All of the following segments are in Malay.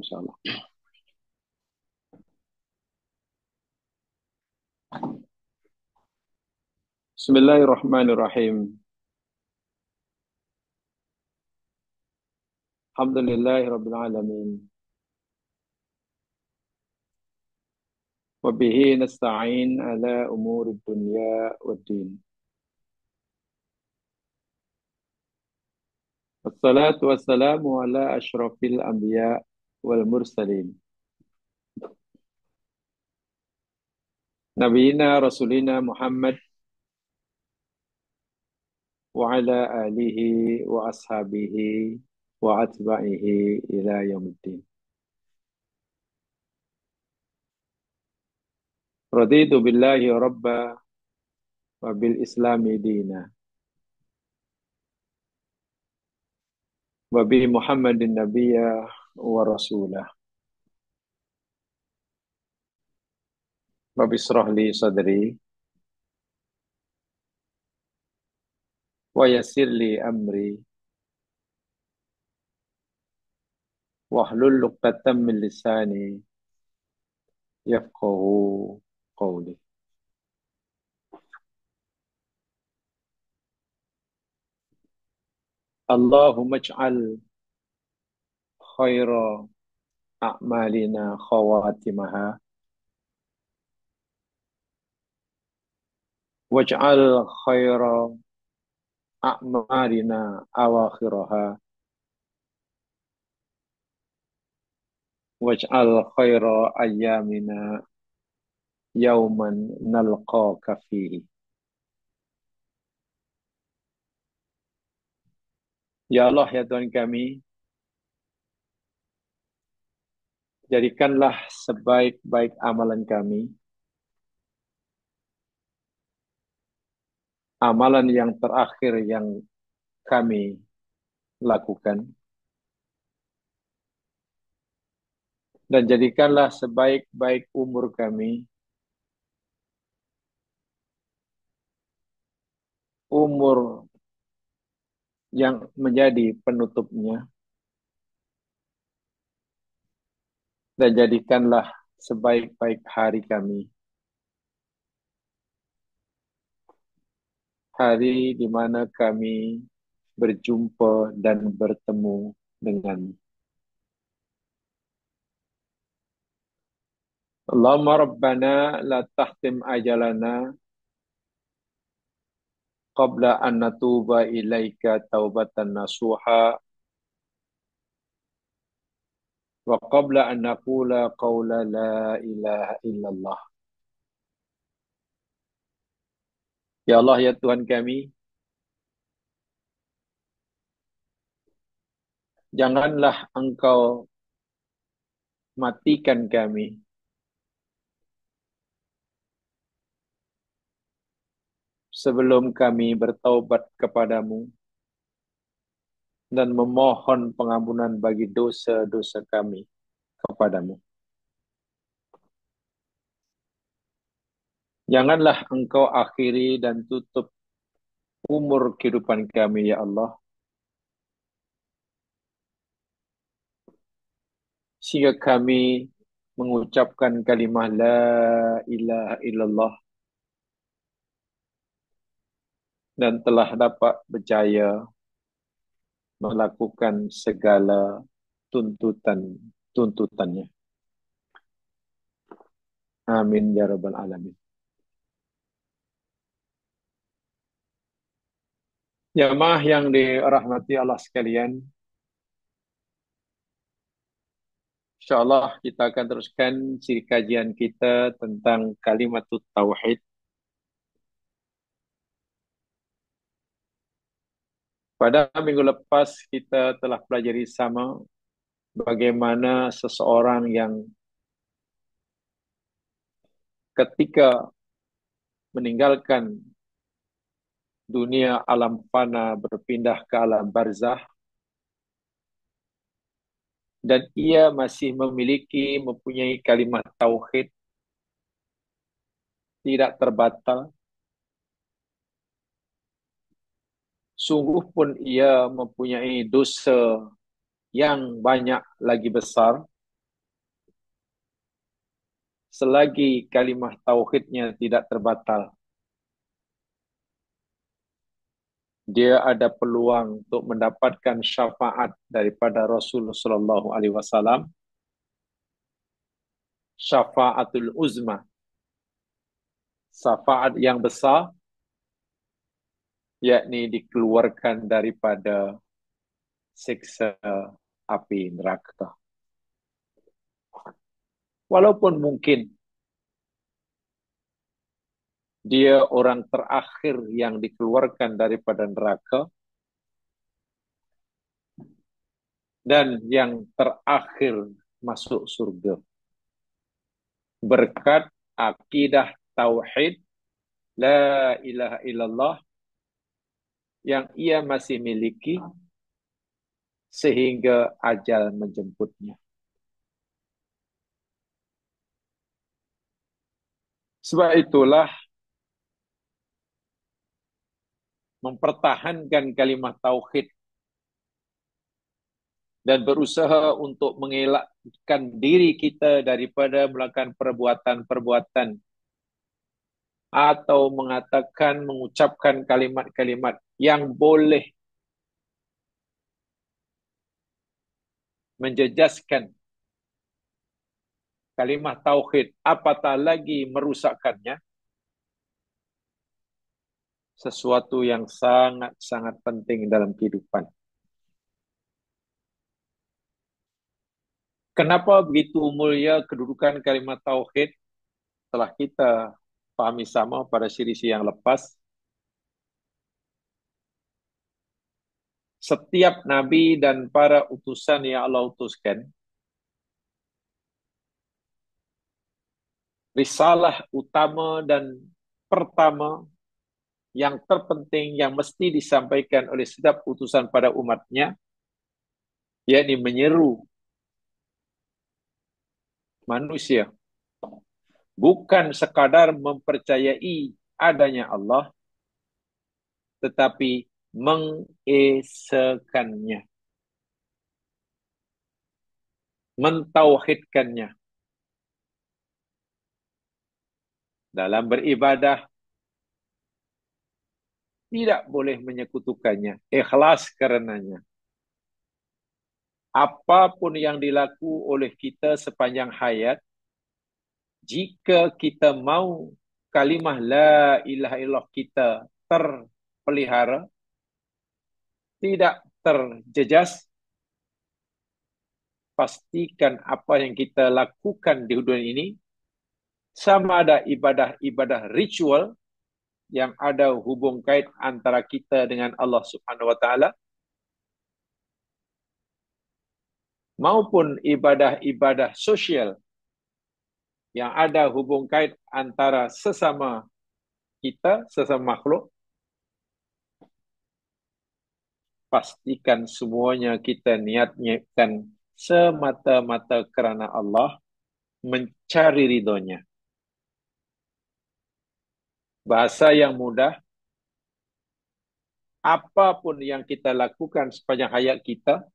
insyaallah. Bismillahirrahmanirrahim. Alhamdulillahirabbil alamin. Wa bihi nasta'in ala umurid dunya waddin. Wassalatu wassalamu ala asyrafil anbiya wal mursalin. Nabiyina Rasulina Muhammad wa ala alihi wa ashabihi wa atba'ihi ila yaumiddin. Raditu billahi rabba wa bil islami dina. Wa bi Muhammadin nabiyya wa rasulah. Rabbi israh li sadri wa yassir li amri wahlul 'uqdatam min lisani yafqahu qawli. Allahumma ij'al khaira a'malina khawatimaha waj'al khaira a'malina awakhiraha waj'al khaira ayyamina yauman nalqaka fihi. Ya Allah, ya Tuhan kami, jadikanlah sebaik-baik amalan kami, amalan yang terakhir yang kami lakukan, dan jadikanlah sebaik-baik umur kami, umur yang menjadi penutupnya, dan jadikanlah sebaik-baik hari kami, hari di mana kami berjumpa dan bertemu dengan Allahumma Rabbana la tahtim ajalana qabla an natuba ilaika taubatan nasuha wa qabla an naqula qawla la ilaha illallah. Ya Allah, ya Tuhan kami, janganlah Engkau matikan kami sebelum kami bertaubat kepadamu dan memohon pengampunan bagi dosa-dosa kami kepadamu. Janganlah Engkau akhiri dan tutup umur kehidupan kami, ya Allah, sehingga kami mengucapkan kalimah la ilaha illallah dan telah dapat berjaya melakukan segala tuntutannya. Amin ya rabbal alamin. Jamaah yang dirahmati Allah sekalian, insyaallah kita akan teruskan siri kajian kita tentang kalimat tauhid. Pada minggu lepas kita telah pelajari sama bagaimana seseorang yang ketika meninggalkan dunia alam fana berpindah ke alam barzah, dan ia masih mempunyai kalimat tauhid tidak terbatal, sungguh pun ia mempunyai dosa yang banyak lagi besar, selagi kalimah tauhidnya tidak terbatal, dia ada peluang untuk mendapatkan syafaat daripada Rasulullah Sallallahu Alaihi Wasallam, syafaatul uzma, syafaat yang besar, yakni dikeluarkan daripada siksa api neraka. Walaupun mungkin dia orang terakhir yang dikeluarkan daripada neraka dan yang terakhir masuk surga berkat akidah tauhid la ilaha illallah yang ia masih miliki sehingga ajal menjemputnya. Sebab itulah mempertahankan kalimat tauhid dan berusaha untuk mengelakkan diri kita daripada melakukan perbuatan-perbuatan atau mengatakan, mengucapkan kalimat-kalimat yang boleh menjejaskan kalimat tauhid, apatah lagi merusakkannya, sesuatu yang sangat-sangat penting dalam kehidupan. Kenapa begitu mulia kedudukan kalimat tauhid? Telah kita pahami sama pada siri-siri yang lepas. Setiap nabi dan para utusan yang Allah utuskan, risalah utama dan pertama yang terpenting yang mesti disampaikan oleh setiap utusan pada umatnya, yakni menyeru manusia bukan sekadar mempercayai adanya Allah, tetapi mengesakannya, mentauhidkannya. Dalam beribadah, tidak boleh menyekutukannya, ikhlas karenanya. Apapun yang dilaku oleh kita sepanjang hayat, jika kita mau kalimah la ilaha illallah kita terpelihara, tidak terjejas, pastikan apa yang kita lakukan di dunia ini, sama ada ibadah-ibadah ritual yang ada hubung kait antara kita dengan Allah Subhanahu wa taala, maupun ibadah-ibadah sosial yang ada hubung kait antara sesama kita, sesama makhluk, pastikan semuanya kita niatkan semata-mata kerana Allah, mencari ridhonya. Bahasa yang mudah, apapun yang kita lakukan sepanjang hayat kita,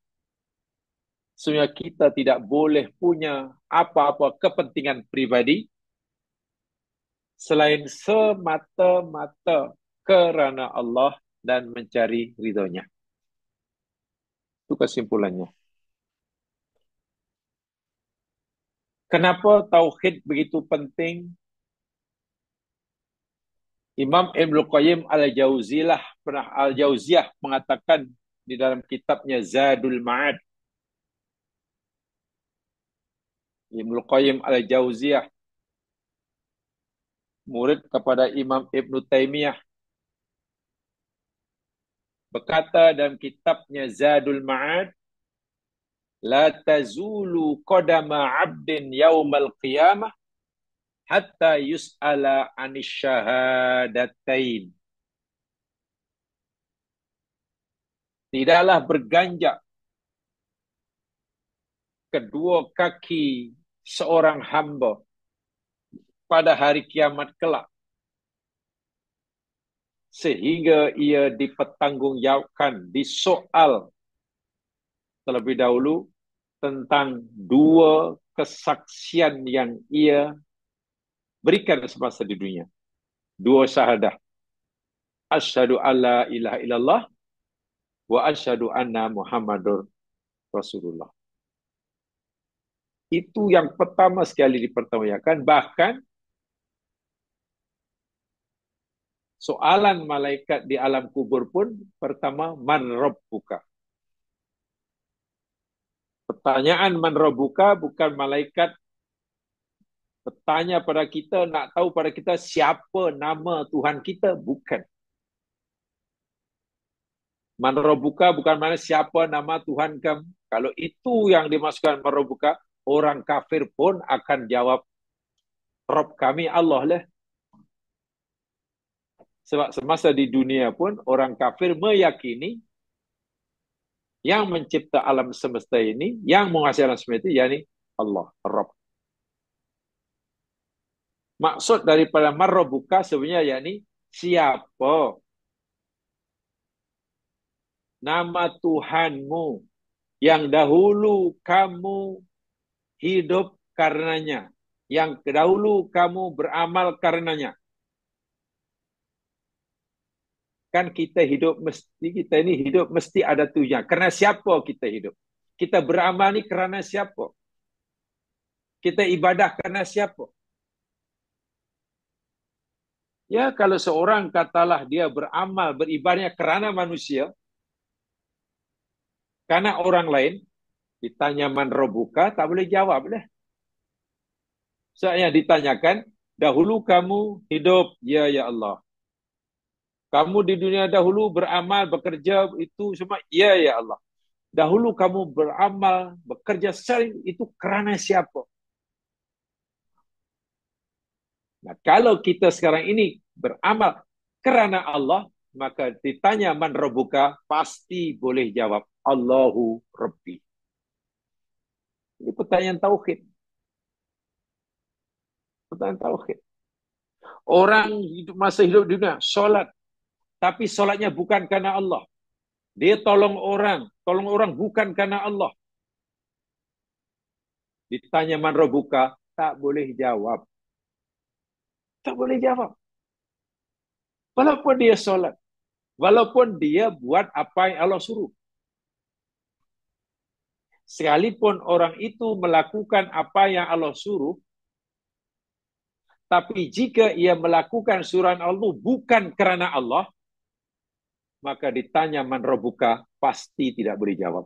sebenarnya kita tidak boleh punya apa-apa kepentingan pribadi selain semata-mata kerana Allah dan mencari ridhonya. Itu kesimpulannya. Kenapa tauhid begitu penting? Imam Ibnu Qayyim Al-Jauziyah mengatakan di dalam kitabnya Zadul Ma'ad. Ibnu Qayyim Al-Jauziyah, murid kepada Imam Ibnu Taimiyah, berkata dalam kitabnya Zadul Ma'ad, la tazulu qadama 'abdin yaumal qiyamah hatta yus'ala 'anis syahadatain. Tidaklah berganjak kedua kaki seorang hamba pada hari kiamat kelak sehingga ia dipertanggungjawabkan, disoal terlebih dahulu tentang dua kesaksian yang ia berikan semasa di dunia. Dua syahadah. Asyhadu alla ilaha illallah wa asyhadu anna Muhammadur Rasulullah. Itu yang pertama sekali dipertanyakan. Bahkan soalan malaikat di alam kubur pun pertama, man rabbuka. Pertanyaan man rabbuka bukan malaikat bertanya pada kita, nak tahu pada kita siapa nama Tuhan kita. Bukan. Man rabbuka bukan mana siapa nama Tuhan kamu. Kalau itu yang dimasukkan man rabbuka, orang kafir pun akan jawab, Rabb kami Allah lah. Sebab semasa di dunia pun orang kafir meyakini yang mencipta alam semesta ini, yang menguasai alam semesta ini, yakni Allah, Rabb. Maksud daripada man rabbuka sebenarnya yakni siapa nama Tuhanmu yang dahulu kamu hidup karenanya, yang dahulu kamu beramal karenanya. Kan kita hidup mesti, kita ini hidup mesti ada tujuan. Karena siapa kita hidup? Kita beramal ni kerana siapa? Kita ibadah kerana siapa? Ya, kalau seorang katalah dia beramal, beribadahnya kerana manusia, kerana orang lain, ditanya man rabbuka, tak boleh jawab dah. Soalnya ditanyakan, dahulu kamu hidup, ya ya Allah. Kamu di dunia dahulu beramal, bekerja, itu semua, ya ya Allah. Dahulu kamu beramal, bekerja sering, itu kerana siapa? Nah, kalau kita sekarang ini beramal kerana Allah, maka ditanya man rabbuka, pasti boleh jawab, Allahu Rabbi. Ini pertanyaan tauhid. Pertanyaan tauhid. Orang hidup, masa hidup di dunia, solat. Tapi solatnya bukan karena Allah. Dia tolong orang bukan karena Allah. Ditanya man rabbuka, tak boleh jawab. Tak boleh jawab. Walaupun dia solat. Walaupun dia buat apa yang Allah suruh. Sekalipun orang itu melakukan apa yang Allah suruh, tapi jika ia melakukan suruhan Allah bukan kerana Allah, maka ditanya man rabbuka, pasti tidak boleh jawab.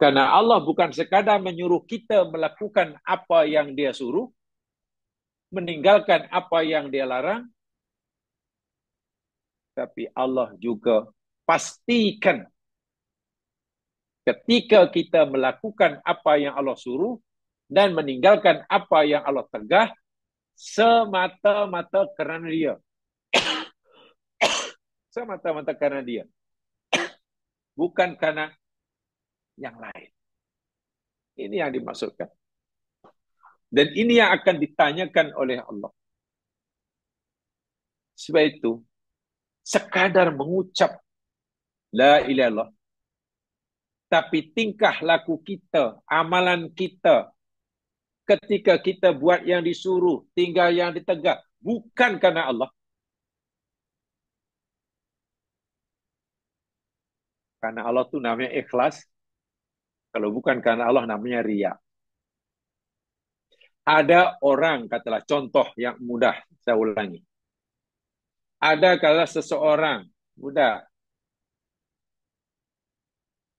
Karena Allah bukan sekadar menyuruh kita melakukan apa yang dia suruh, meninggalkan apa yang dia larang, tapi Allah juga pastikan ketika kita melakukan apa yang Allah suruh dan meninggalkan apa yang Allah tegah, semata-mata kerana dia. Semata-mata kerana dia. Bukan kerana yang lain. Ini yang dimaksudkan. Dan ini yang akan ditanyakan oleh Allah. Sebab itu, sekadar mengucap La ilaha illallah, tapi tingkah laku kita, amalan kita, ketika kita buat yang disuruh, tinggal yang ditegak, bukan kerana Allah. Karena Allah tu namanya ikhlas. Kalau bukan kerana Allah namanya riya. Ada orang, katalah contoh yang mudah, saya ulangi. Ada kala seseorang, mudah,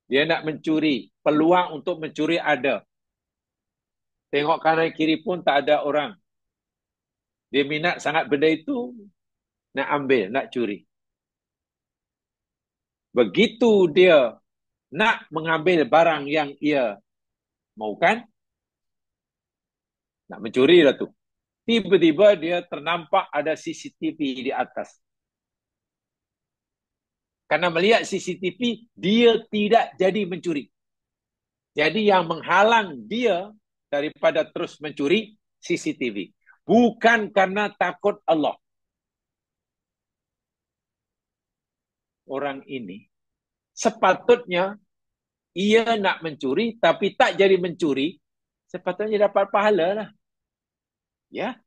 dia nak mencuri, peluang untuk mencuri ada. Tengok kanan kiri pun tak ada orang. Dia minat sangat benda itu, nak ambil, nak curi. Begitu dia nak mengambil barang yang ia maukan, nak mencuri lah tu. Tiba-tiba dia ternampak ada CCTV di atas. Karena melihat CCTV, dia tidak jadi mencuri. Jadi yang menghalang dia daripada terus mencuri, CCTV. Bukan karena takut Allah. Orang ini sepatutnya ia nak mencuri tapi tak jadi mencuri sepatutnya dapat pahala lah. Ya,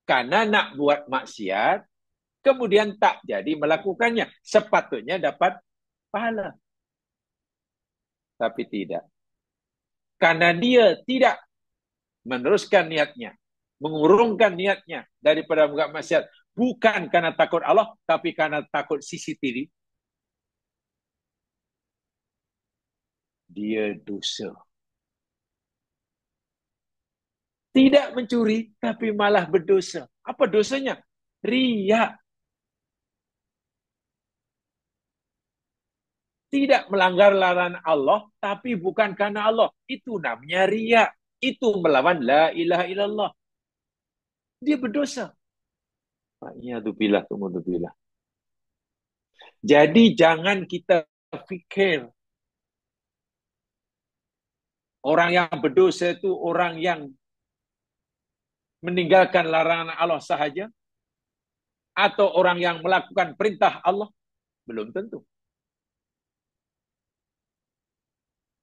karena nak buat maksiat, kemudian tak jadi melakukannya. Sepatutnya dapat pahala. Tapi tidak. Karena dia tidak meneruskan niatnya, mengurungkan niatnya daripada buat maksiat. Bukan karena takut Allah, tapi karena takut CCTV. Dia dosa. Tidak mencuri, tapi malah berdosa. Apa dosanya? Riak. Tidak melanggar larangan Allah, tapi bukan karena Allah. Itu namanya riak. Itu melawan la ilaha illallah. Dia berdosa. Billah. Jadi jangan kita fikir orang yang berdosa itu orang yang meninggalkan larangan Allah sahaja, atau orang yang melakukan perintah Allah. Belum tentu.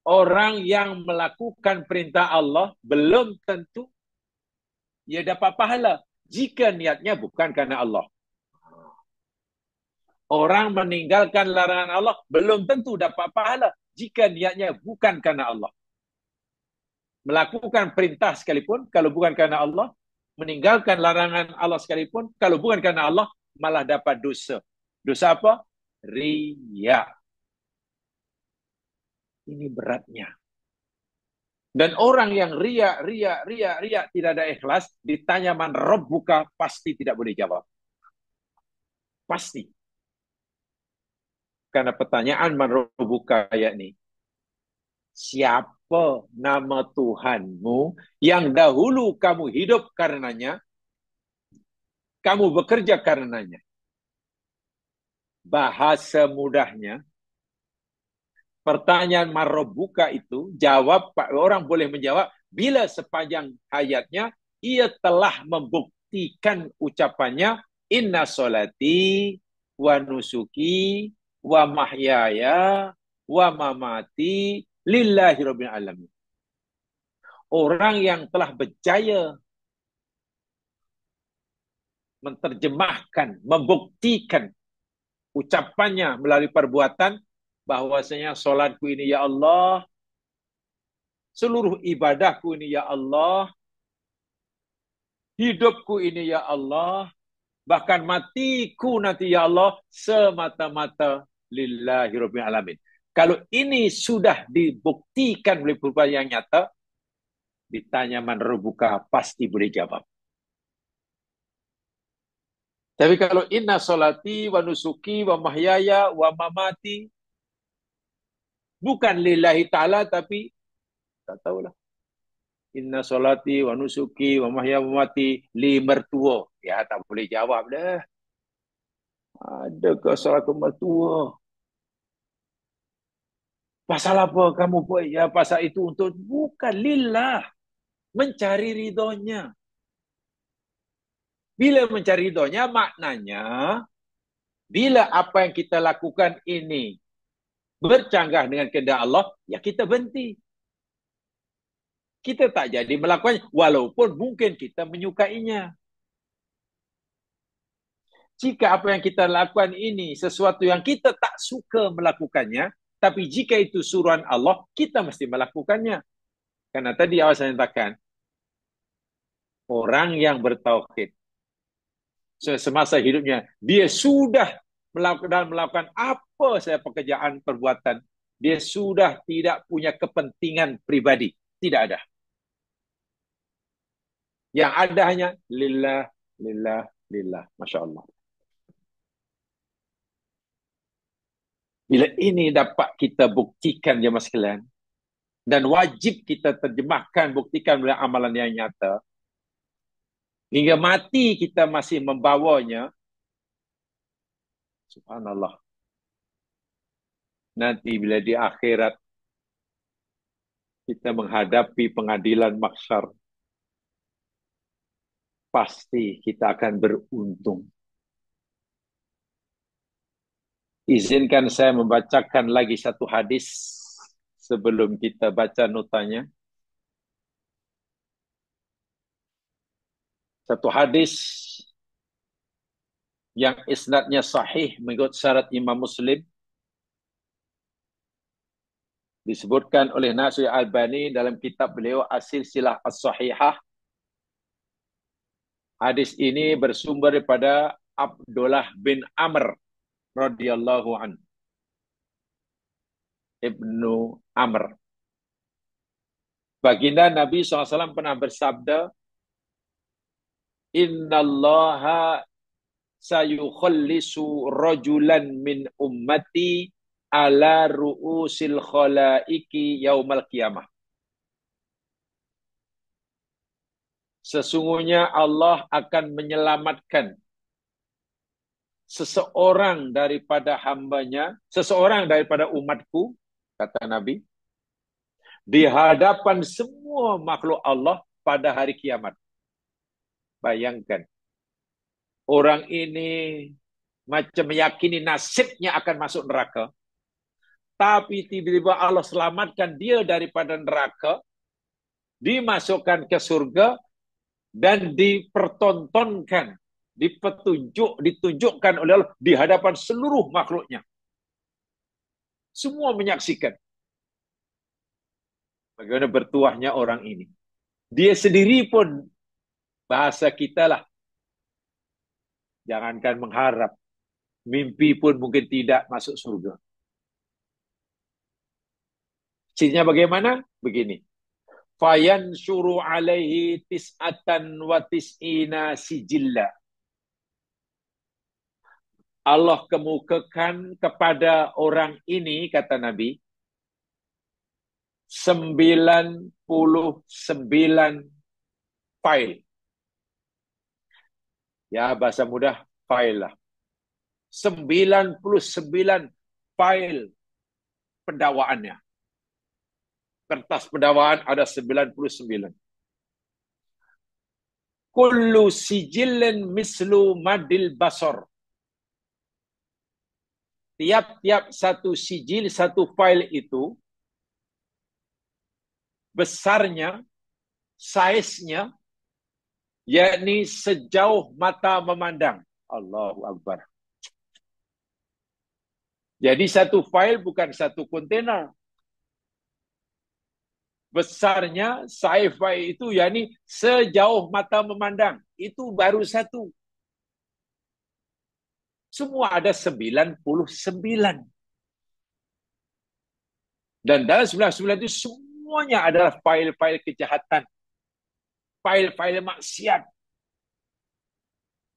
Orang yang melakukan perintah Allah belum tentu ia dapat pahala jika niatnya bukan karena Allah. Orang meninggalkan larangan Allah belum tentu dapat pahala jika niatnya bukan karena Allah. Melakukan perintah sekalipun kalau bukan karena Allah, meninggalkan larangan Allah sekalipun kalau bukan karena Allah, malah dapat dosa. Dosa apa? Riya. Ini beratnya. Dan orang yang riya tidak ada ikhlas, ditanya man rabbuka, pasti tidak boleh jawab. Pasti. Karena pertanyaan man rabbuka yakni, siapa nama Tuhanmu yang dahulu kamu hidup karenanya, kamu bekerja karenanya. Bahasa mudahnya, pertanyaan man rabbuka itu, jawab, orang boleh menjawab bila sepanjang hayatnya ia telah membuktikan ucapannya inna solati wa nusuki wa mahyaya wa mamati lillahi rabbil alamin. Orang yang telah berjaya menterjemahkan, membuktikan ucapannya melalui perbuatan bahwasanya solatku ini ya Allah, seluruh ibadahku ini ya Allah, hidupku ini ya Allah, bahkan matiku nanti ya Allah, semata-mata lillahi rabbil alamin. Kalau ini sudah dibuktikan oleh perbuatan yang nyata, ditanya man rabbuka, pasti boleh jawab. Tapi kalau inna solati wa nusuki wa mahyaya wa mamati, bukan lillahi ta'ala, tapi tak tahulah. Inna solati wa nusuki wa mahyaya wa mamati li mertua. Ya, tak boleh jawab dah. Adakah salah ke mertua? Pasal apa kamu buat? Ya, pasal itu untuk bukan lillah. Mencari ridhonya. Bila mencari ridhonya, maknanya bila apa yang kita lakukan ini bercanggah dengan kehendak Allah, ya kita berhenti. Kita tak jadi melakukannya, walaupun mungkin kita menyukainya. Jika apa yang kita lakukan ini sesuatu yang kita tak suka melakukannya, tapi jika itu suruhan Allah, kita mesti melakukannya. Karena tadi awal saya katakan, orang yang bertauhid semasa hidupnya, dia sudah melakukan apa saja pekerjaan perbuatan, dia sudah tidak punya kepentingan pribadi. Tidak ada. Yang ada hanya lillah, lillah, lillah. Masya Allah. Bila ini dapat kita buktikan jemaah sekalian, dan wajib kita terjemahkan, buktikan oleh amalan yang nyata, hingga mati kita masih membawanya, subhanallah. Nanti bila di akhirat kita menghadapi pengadilan mahsyar, pasti kita akan beruntung. Izinkan saya membacakan lagi satu hadis sebelum kita baca notanya. Satu hadis yang isnadnya sahih mengikut syarat Imam Muslim disebutkan oleh Nasir Albani dalam kitab beliau As-Silsilah As-Sahihah. Hadis ini bersumber daripada Abdullah bin Amr radhiyallahu an, Ibnu Amr. Baginda Nabi SAW pernah bersabda, Innallaha sayukhallisu rajulan min ummati ala ru'usil khalaiki yaumal qiyamah. Sesungguhnya Allah akan menyelamatkan seseorang daripada hambanya, seseorang daripada umatku, kata Nabi, di hadapan semua makhluk Allah pada hari kiamat. Bayangkan, orang ini macam meyakini nasibnya akan masuk neraka, tapi tiba-tiba Allah selamatkan dia daripada neraka, dimasukkan ke surga, dan dipertontonkan, ditunjukkan oleh Allah di hadapan seluruh makhluknya. Semua menyaksikan bagaimana bertuahnya orang ini. Dia sendiri pun, bahasa kita lah, jangankan mengharap, mimpi pun mungkin tidak masuk surga. Cirinya bagaimana? Begini. Fayan syuru alaihi tis'atan wa tis'ina sijilla. Allah kemukakan kepada orang ini, kata Nabi, 99 file. Ya, bahasa mudah, file lah. 99 file pendakwaannya. Kertas pendakwaan ada 99. Kullu sijilin mislu madil basor. Tiap-tiap satu sijil, satu file itu, besarnya, saiznya, yakni sejauh mata memandang. Allahu Akbar. Jadi satu file bukan satu kontainer. Besarnya, sci-fi itu yakni sejauh mata memandang. Itu baru satu. Semua ada 99. Dan dalam 99 itu semuanya adalah file-file kejahatan. File-file maksiat.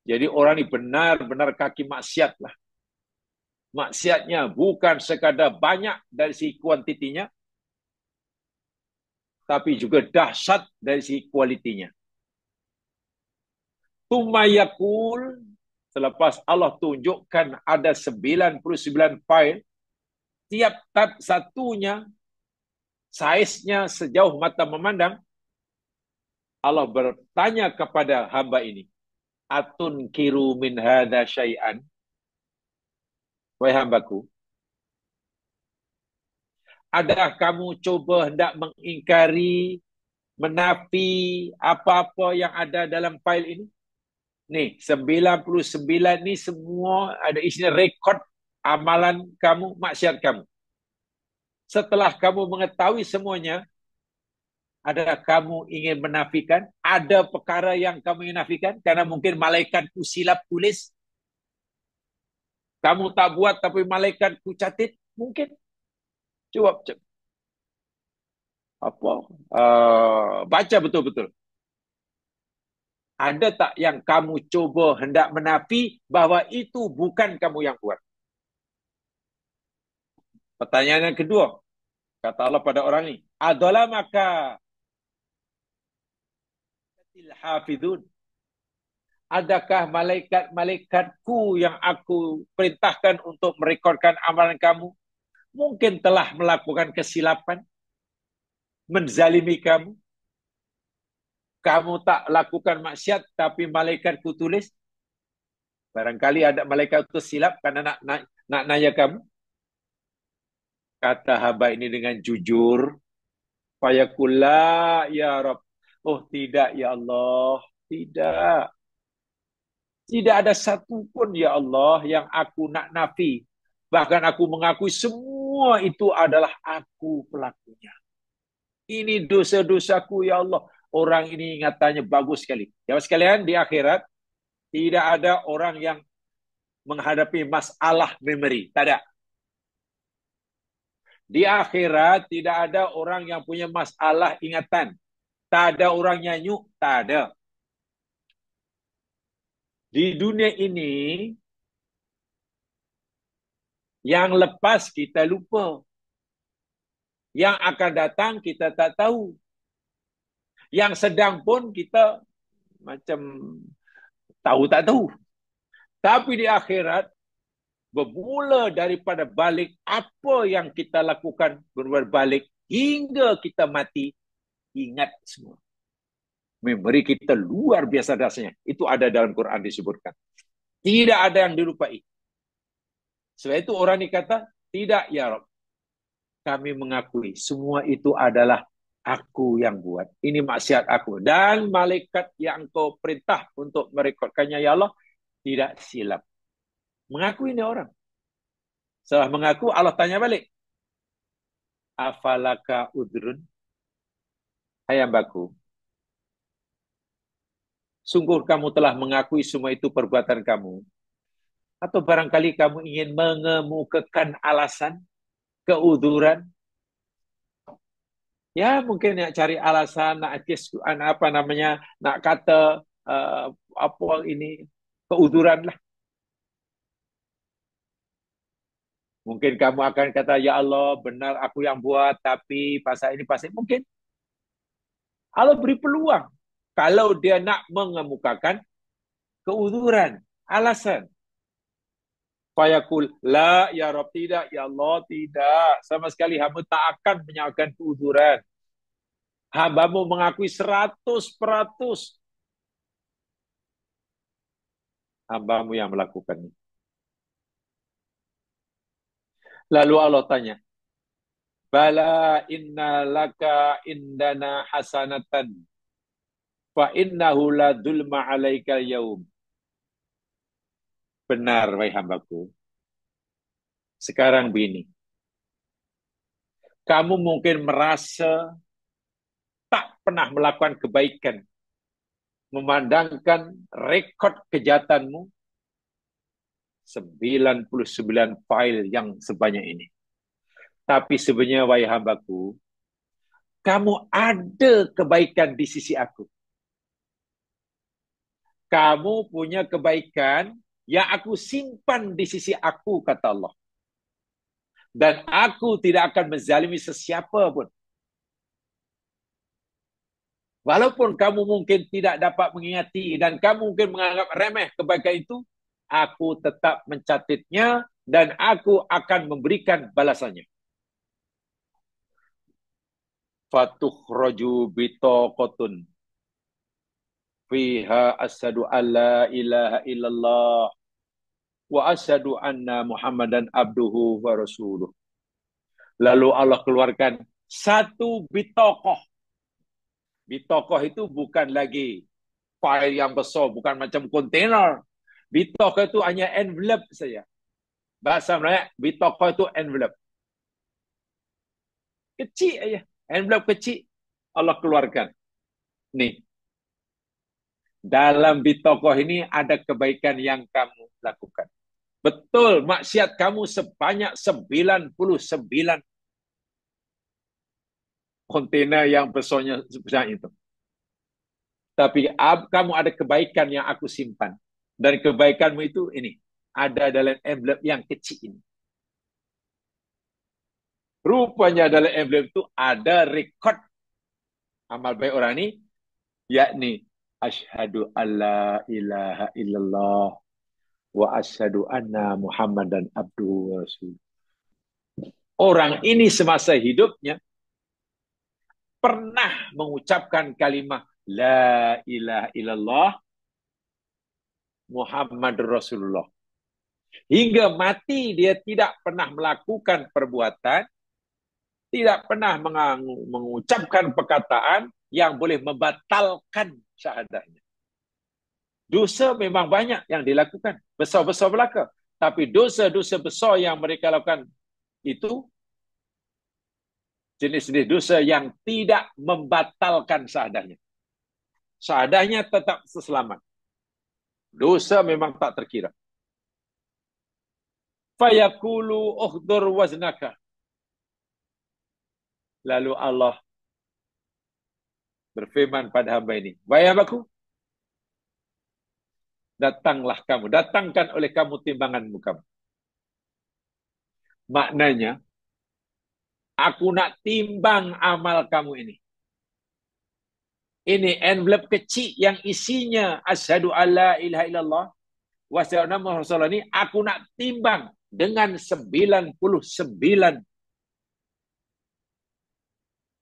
Jadi orang ini benar-benar kaki maksiat lah. Maksiatnya bukan sekadar banyak dari segi kuantitinya, tapi juga dahsyat dari segi kualitinya. Tumayakul, selepas Allah tunjukkan ada 99 file, tiap satunya, saiznya sejauh mata memandang, Allah bertanya kepada hamba ini, Atun kiru min hadha syai'an. Wahai hambaku, adakah kamu coba hendak mengingkari, menafi apa-apa yang ada dalam file ini? Nih, 99 ni semua ada isinya rekod amalan kamu, maksiat kamu. Setelah kamu mengetahui semuanya, adakah kamu ingin menafikan? Ada perkara yang kamu ingin nafikan? Karena mungkin malaikatku silap tulis. Kamu tak buat tapi malaikatku catat? Mungkin. Jawab. Apa? Baca betul-betul. Ada tak yang kamu coba hendak menafi bahawa itu bukan kamu yang buat? Pertanyaan yang kedua. Kata Allah pada orang ini. Adalah maka hafidun. Adakah malaikat-malaikatku yang aku perintahkan untuk merekodkan amalan kamu mungkin telah melakukan kesilapan, menzalimi kamu? Kamu tak lakukan maksiat, tapi malaikatku tulis. Barangkali ada malaikat itu silap karena nak nanya kamu. Kata hamba ini dengan jujur. Fayaqul la ya Rabb. Oh tidak ya Allah. Tidak. Tidak ada satu pun ya Allah yang aku nak nafi. Bahkan aku mengakui semua itu adalah aku pelakunya. Ini dosa-dosaku ya Allah. Orang ini ingatannya bagus sekali. Jawab sekalian, di akhirat tidak ada orang yang menghadapi masalah memori. Tak ada. Di akhirat tidak ada orang yang punya masalah ingatan. Tak ada orang nyanyuk. Tak ada. Di dunia ini, yang lepas kita lupa. Yang akan datang kita tak tahu. Yang sedang pun kita macam tahu tak tahu. Tapi di akhirat, bermula daripada balik apa yang kita lakukan berbalik hingga kita mati, ingat semua. Memori kita luar biasa dasarnya. Itu ada dalam Quran disebutkan. Tidak ada yang dilupai. Sebab itu orang ini kata, tidak ya Rabb. Kami mengakui semua itu adalah aku yang buat. Ini maksiat aku. Dan malaikat yang kau perintah untuk merekodkannya ya Allah, tidak silap. Mengakui ini orang. Setelah mengaku, Allah tanya balik. Afalaka udrun? Hai hambaku, sungguh kamu telah mengakui semua itu perbuatan kamu? Atau barangkali kamu ingin mengemukakan alasan, keuduran? Ya mungkin nak cari alasan, nak apa namanya, nak kata apa ini, keuduran lah. Mungkin kamu akan kata, ya Allah benar aku yang buat, tapi pasal ini pasal mungkin. Allah beri peluang. Kalau dia nak mengemukakan keuduran, alasan. Fayaqul, la ya Rabb, tidak, ya Allah, tidak. Sama sekali hamba tak akan menyalahkan keuduran. Hambamu mengakui 100%. Hambamu yang melakukannya. Lalu Allah tanya, bala inna laka indana hasanatan fa innahu la dhulma alaika yaum. Benar, wahai hambaku. Sekarang begini. Kamu mungkin merasa tak pernah melakukan kebaikan. Memandangkan rekod kejahatanmu 99 file yang sebanyak ini. Tapi sebenarnya, wahai hambaku, kamu ada kebaikan di sisi aku. Kamu punya kebaikan yang aku simpan di sisi aku, kata Allah. Dan aku tidak akan menzalimi sesiapa pun. Walaupun kamu mungkin tidak dapat mengingati dan kamu mungkin menganggap remeh kebaikan itu, aku tetap mencatatnya dan aku akan memberikan balasannya. Fatukhraju bitaqatun fiha asyhadu alla ilaha illallah wa asyhadu anna Muhammadan abduhu wa rasuluh. Lalu Allah keluarkan satu bitaqah. Bitaqah itu bukan lagi file yang besar, bukan macam kontainer. Bitaqah itu hanya envelope saja. Bahasa Melayu, bitaqah itu envelope. Kecil aja. Envelope kecil Allah keluarkan. Nih. Dalam bitaqah ini ada kebaikan yang kamu lakukan. Betul, maksiat kamu sebanyak 99 kontainer yang besarnya sebesar itu. Tapi kamu ada kebaikan yang aku simpan. Dan kebaikanmu itu ini. Ada dalam envelope yang kecil ini. Rupanya dalam envelope itu ada rekod amal baik orang ini. Yakni, asyhadu alla ilaha illallah wa asyhadu anna Muhammadan abduhu wa rasul. Orang ini semasa hidupnya pernah mengucapkan kalimat la ilaha illallah Muhammad Rasulullah. Hingga mati dia tidak pernah melakukan perbuatan, tidak pernah mengucapkan perkataan yang boleh membatalkan syahadatnya. Dosa memang banyak yang dilakukan, besar-besar belaka. Tapi dosa-dosa besar yang mereka lakukan itu jenis-jenis dosa yang tidak membatalkan sahadahnya. Sahadahnya tetap selamat. Dosa memang tak terkira. Fayaqulu ukhdur waznaka. Lalu Allah berfirman pada hamba ini, wahai hambaku, datanglah kamu, datangkan oleh kamu timbanganmu kamu. Maknanya, aku nak timbang amal kamu ini. Ini envelope kecil yang isinya asyhadu alla ilaha illallah wa asyhadu anna Muhammadar Rasulullah ini, aku nak timbang dengan 99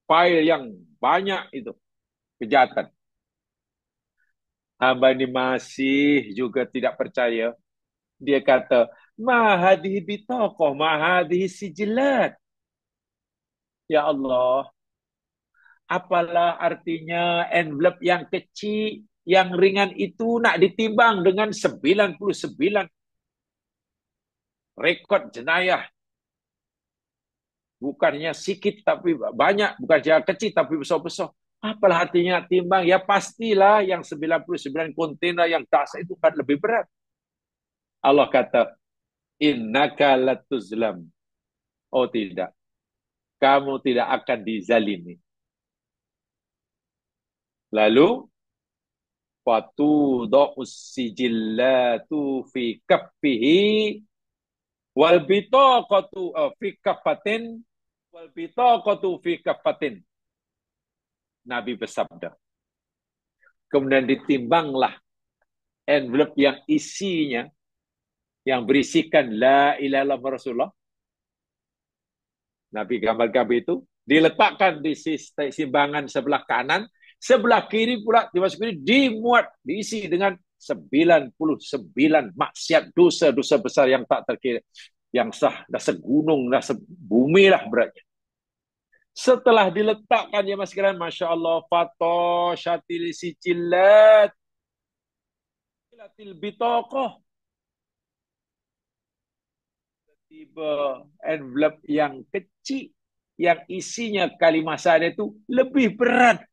file yang banyak itu kejahatan. Hamba ini masih juga tidak percaya. Dia kata, mahadihi bitaqah, mahadihi sijilat. Ya Allah, apalah artinya envelope yang kecil, yang ringan itu nak ditimbang dengan 99 rekod jenayah. Bukannya sikit tapi banyak, bukan saja kecil tapi besar-besar. Apalah artinya timbang? Ya pastilah yang 99 kontainer yang dahsyat itu kan lebih berat. Allah kata, innaka latuzlam. Oh tidak, kamu tidak akan dizalimi. Lalu, fatudha'us sijillatu fi kaffihi wal bitaqatu fi kaffatin wal bitaqatu fi kaffatin. Nabi bersabda. Kemudian ditimbanglah envelope yang isinya yang berisikan la ilaha illallah Rasulullah. Nabi gambar-gambar itu diletakkan di simbangan sebelah kanan, sebelah kiri pula dimasukin dimuat diisi dengan 99 maksiat dosa-dosa besar yang tak terkira, yang sah dah segunung dah sebumi lah beratnya. Setelah diletakkan ya mas sekalian, masya Allah, fatoshatil sijillat ilatil bitaqah, tiba envelope yang kecil yang isinya kalimat syahadat itu lebih berat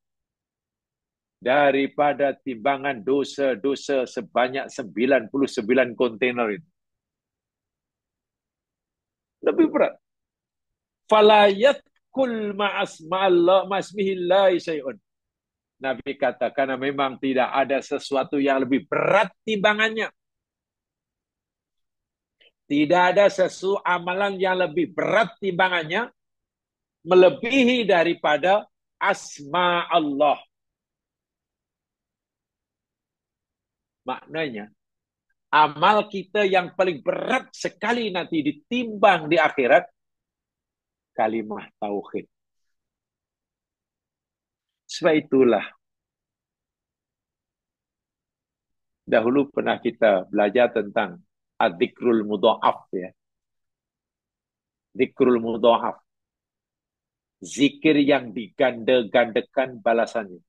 daripada timbangan dosa-dosa sebanyak 99 kontainer itu. Lebih berat. Fala yatkul ma'asmihillahi syai'un. Nabi kata, karena memang tidak ada sesuatu yang lebih berat timbangannya. Tidak ada sesuatu amalan yang lebih berat timbangannya melebihi daripada asma Allah. Maknanya, amal kita yang paling berat sekali nanti ditimbang di akhirat, kalimah tauhid. Sebab itulah, dahulu pernah kita belajar tentang ad-dzikrul mudha'af ya. Dzikrul mudha'af. Zikir yang diganda-gandakan balasannya.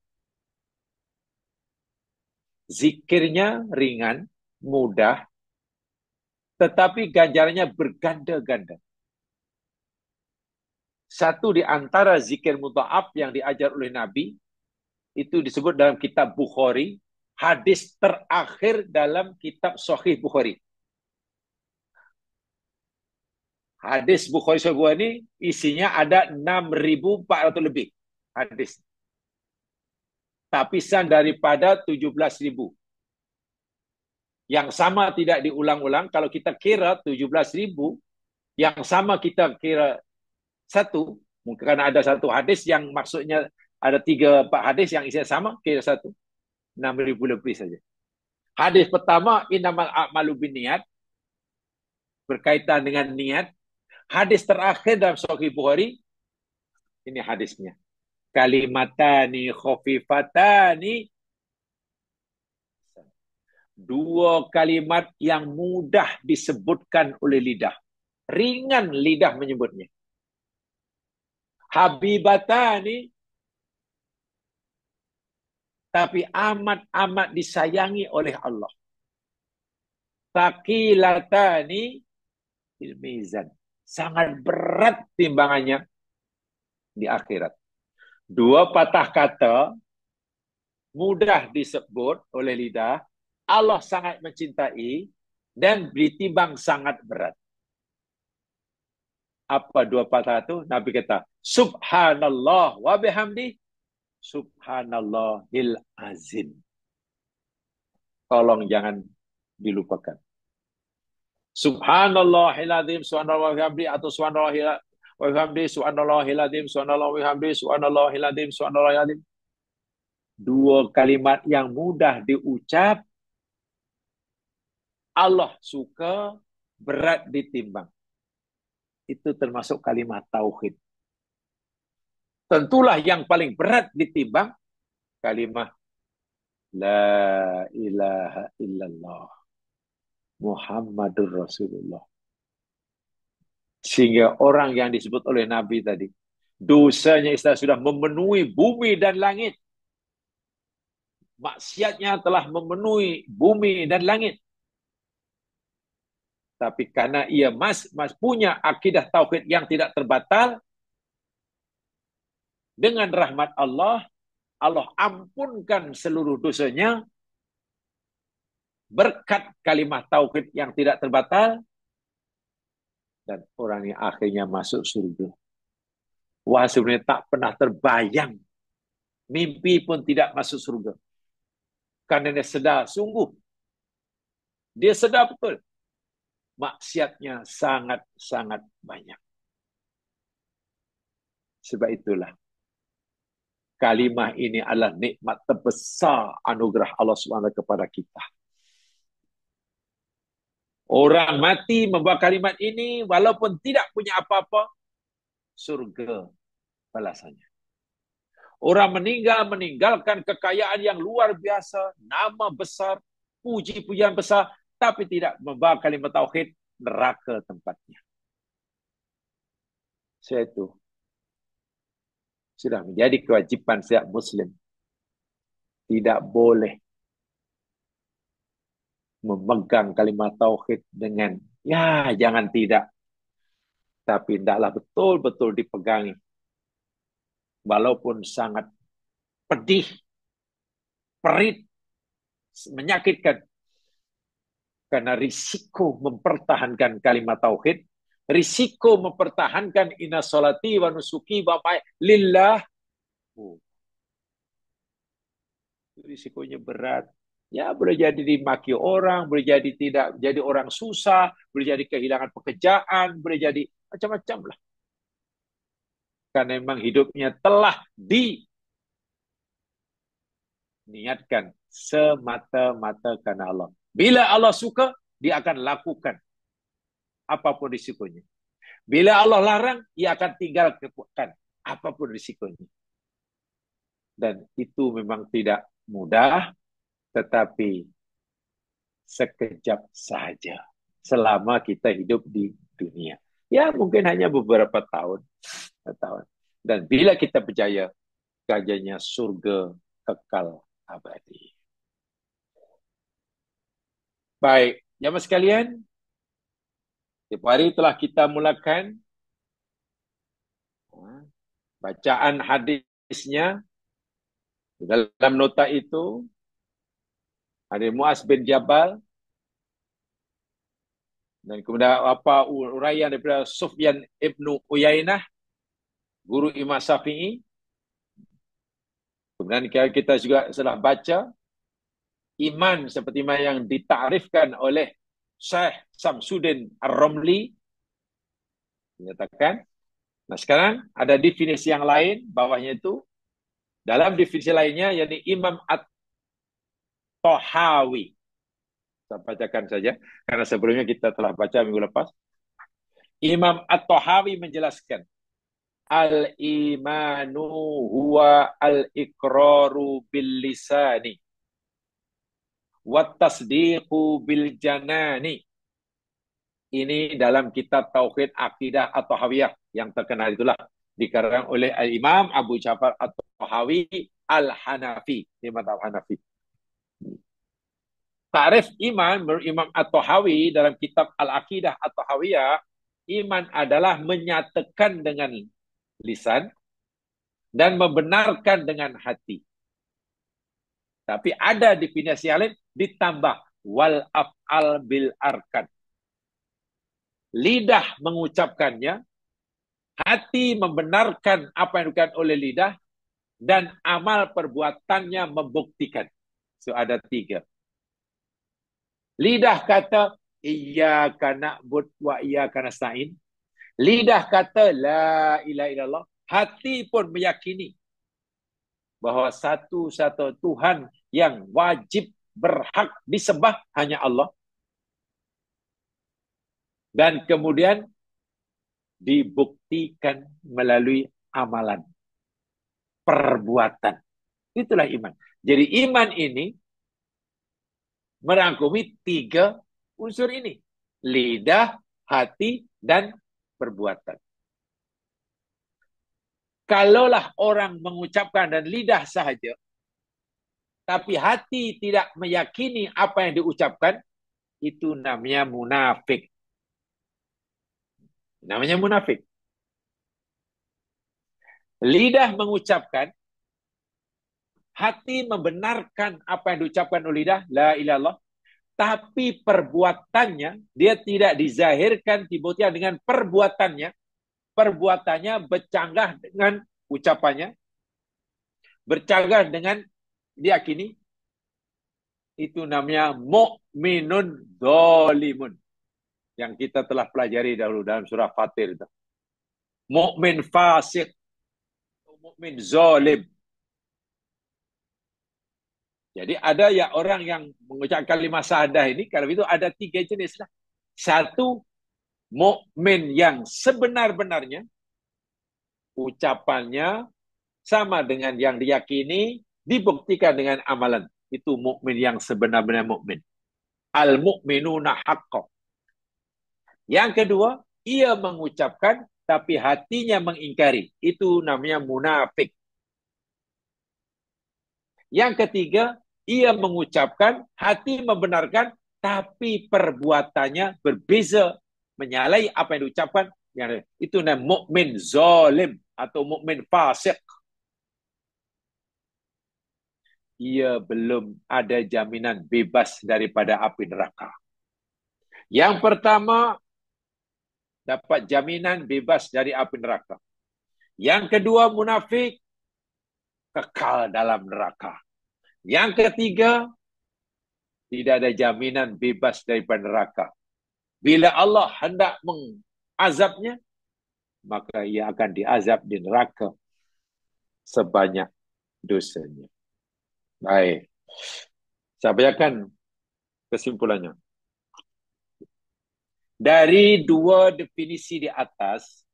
Zikirnya ringan, mudah, tetapi ganjarannya berganda-ganda. Satu di antara zikir mudha'af yang diajar oleh Nabi, itu disebut dalam kitab Bukhari, hadis terakhir dalam kitab Sahih Bukhari. Hadis Bukhari Sahih Bukhari ini isinya ada 6.400 lebih hadis. Tapisan daripada 17.000. Yang sama tidak diulang-ulang. Kalau kita kira 17.000, yang sama kita kira satu, mungkin karena ada satu hadis yang maksudnya ada 3-4 hadis yang isinya sama, kira satu. 6.000 lebih saja. Hadis pertama, innamal a'malu binniyat, berkaitan dengan niat. Hadis terakhir dalam Sahih Bukhari, ini hadisnya. Kalimatani khafifatani, dua kalimat yang mudah disebutkan oleh lidah. Ringan lidah menyebutnya. Habibatani, tapi amat-amat disayangi oleh Allah. Taqilatani fil mizan. Sangat berat timbangannya di akhirat. Dua patah kata mudah disebut oleh lidah, Allah sangat mencintai dan ditimbang sangat berat. Apa dua patah itu? Nabi kata, Subhanallah wa bihamdi, Subhanallahil azim. Tolong jangan dilupakan. Subhanallahil azim, Subhanallah wa bihamdi, atau Subhanallahil wa bihamdi, Subhanallahil azim, Subhanallah wa bihamdi, Subhanallahil azim, Subhanallahil azim. Dua kalimat yang mudah diucap, Allah suka, berat ditimbang. Itu termasuk kalimat tauhid. Tentulah yang paling berat ditimbang kalimat La ilaha illallah Muhammadur Rasulullah. Sehingga orang yang disebut oleh Nabi tadi, dosanya sudah memenuhi bumi dan langit. Maksiatnya telah memenuhi bumi dan langit. Tapi karena ia punya akidah tauhid yang tidak terbatal, dengan rahmat Allah, Allah ampunkan seluruh dosanya berkat kalimat tauhid yang tidak terbatal, dan orang yang akhirnya masuk surga. Wah, sebenarnya tak pernah terbayang, mimpi pun tidak masuk surga. Karena dia sedar, sungguh dia sedar betul maksiatnya sangat-sangat banyak. Sebab itulah kalimah ini adalah nikmat terbesar anugerah Allah SWT kepada kita. Orang mati membawa kalimat ini walaupun tidak punya apa-apa, surga balasannya. Orang meninggalkan kekayaan yang luar biasa, nama besar, puji-pujian besar, tapi tidak membawa kalimat tauhid, neraka tempatnya. Saya itu sudah menjadi kewajiban setiap Muslim. Tidak boleh memegang kalimat tauhid dengan, jangan tidak. Tapi hendaklah betul-betul dipegangi. Walaupun sangat pedih, perit, menyakitkan. Karena risiko mempertahankan kalimat tauhid, risiko mempertahankan inna sholati wa nusuki wa lillah. Risikonya berat. Ya, boleh jadi dimaki orang, boleh jadi tidak jadi orang susah, boleh jadi kehilangan pekerjaan, boleh jadi macam-macam lah. Karena memang hidupnya telah diniatkan semata-mata karena Allah. Bila Allah suka, dia akan lakukan apapun risikonya. Bila Allah larang, ia akan tinggalkan apapun risikonya. Dan itu memang tidak mudah, tetapi sekejap saja selama kita hidup di dunia. Ya, mungkin hanya beberapa tahun. Dan bila kita percaya, ganjarnya surga kekal abadi. Baik, jemaah sekalian, setiap hari telah kita mulakan bacaan hadisnya. Dalam nota itu ada Muaz bin Jabal, dan kemudian uraian daripada Sufyan ibnu Uyainah, guru Imam Syafi'i. Kemudian kita juga telah baca iman seperti yang ditakrifkan oleh Syekh Samsuddin Ar-Ramli, menyatakan. Nah, sekarang ada definisi yang lain bawahnya itu. Dalam definisi lainnya, yakni Imam At-Tahawi. Saya bacakan saja, karena sebelumnya kita telah baca minggu lepas. Imam At-Tahawi menjelaskan, Al-imanu huwa al-iqraru bil-lisani wat-tasdiqu bil-janani. Ini dalam kitab Tauhid Aqidah At-Tahawiyah yang terkenal itulah. Dikarang oleh Imam Abu Ja'far At-Tahawi Al-Hanafi di mazhab Hanafi. Tarif iman menurut Imam At-Tahawi dalam kitab Al-Aqidah At-Tahawiyah, iman adalah menyatakan dengan lisan dan membenarkan dengan hati. Tapi ada definisi yang lain ditambah wal af'al bil arkan. Lidah mengucapkannya, hati membenarkan apa yang dilakukan oleh lidah, dan amal perbuatannya membuktikan. So ada 3. Lidah kata iyyaka na'bud wa iyyaka nasta'in. Lidah kata la ilaha illallah. Hati pun meyakini bahawa satu-satu Tuhan yang wajib berhak disembah hanya Allah. Dan kemudian dibuktikan melalui amalan, perbuatan. Itulah iman. Jadi iman ini merangkumi 3 unsur ini. Lidah, hati, dan perbuatan. Kalaulah orang mengucapkan dan lidah sahaja, tapi hati tidak meyakini apa yang diucapkan, itu namanya munafik. Namanya munafik. Lidah mengucapkan, hati membenarkan apa yang diucapkan oleh lidah, la ilaha illallah, tapi perbuatannya, dia tidak dizahirkan, dibuktikan dengan perbuatannya. Perbuatannya bercanggah dengan ucapannya, bercanggah dengan diyakini. Itu namanya mu'minun zalimun, yang kita telah pelajari dahulu dalam surah Fatir. Mu'min fasik, mu'min zalim. Jadi ada ya orang yang mengucapkan kalimat syahadah ini, kalau itu ada 3 jenis lah. 1, mukmin yang sebenar-benarnya, ucapannya sama dengan yang diyakini, dibuktikan dengan amalan. Itu mukmin yang sebenar-benar mukmin. Al-mu'minuna haqqan. Yang kedua, ia mengucapkan tapi hatinya mengingkari. Itu namanya munafik. Yang ketiga, ia mengucapkan, hati membenarkan, tapi perbuatannya berbeza, menyalahi apa yang diucapkan. Itu namanya mukmin zalim atau mukmin fasik. Ia belum ada jaminan bebas daripada api neraka. Yang pertama, dapat jaminan bebas dari api neraka. Yang kedua, munafik, kekal dalam neraka. Yang ketiga, tidak ada jaminan bebas daripada neraka. Bila Allah hendak mengazabnya, maka ia akan diazab di neraka sebanyak dosanya. Baik. Saya bacakan kesimpulannya. Dari 2 definisi di atas,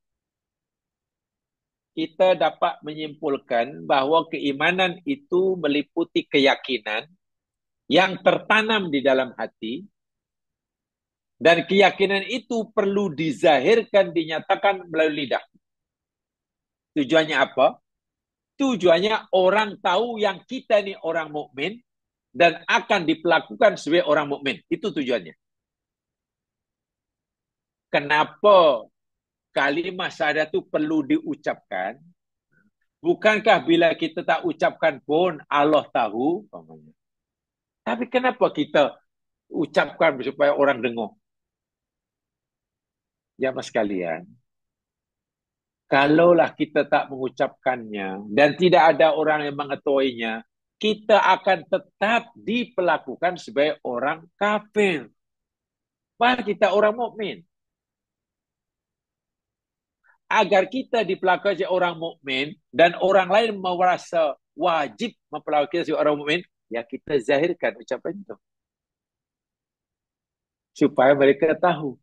kita dapat menyimpulkan bahawa keimanan itu meliputi keyakinan yang tertanam di dalam hati, dan keyakinan itu perlu dizahirkan, dinyatakan melalui lidah. Tujuannya apa? Tujuannya orang tahu yang kita ni orang mukmin dan akan diperlakukan sebagai orang mukmin. Itu tujuannya. Kenapa kalimat syahadat itu perlu diucapkan? Bukankah bila kita tak ucapkan pun Allah tahu? Tapi kenapa kita ucapkan supaya orang dengar? Jamaah sekalian, kalaulah kita tak mengucapkannya dan tidak ada orang yang mengetahuinya, kita akan tetap diperlakukan sebagai orang kafir. Padahal kita orang mukmin. Agar kita diperlakukan sebagai orang mukmin dan orang lain merasa wajib memperlakukan kita sebagai orang mukmin, ya kita zahirkan ucapan itu supaya mereka tahu.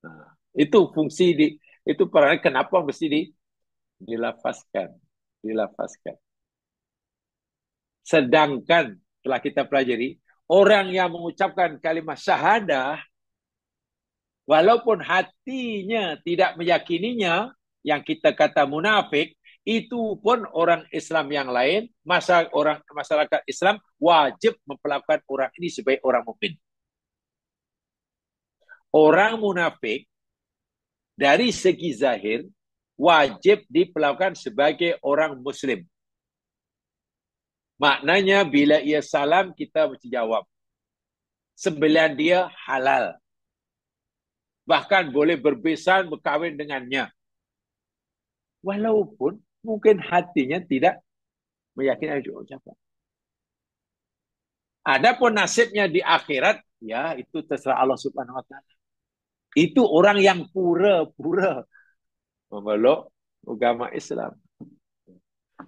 Nah, itu fungsi itu peran kenapa mesti dilafazkan. Sedangkan telah kita pelajari, orang yang mengucapkan kalimat syahadah, walaupun hatinya tidak meyakininya, yang kita kata munafik, itu pun orang Islam yang lain, masyarakat Islam wajib memperlakukan orang ini sebagai orang mukmin. Orang munafik dari segi zahir wajib diperlakukan sebagai orang Muslim. Maknanya bila ia salam, kita mesti jawab. Sembilan dia halal. Bahkan boleh berbesan, berkahwin dengannya. Walaupun mungkin hatinya tidak meyakini ucapan. Adapun nasibnya di akhirat, ya itu terserah Allah Subhanahu wa taala. Itu orang yang pura-pura memeluk agama Islam.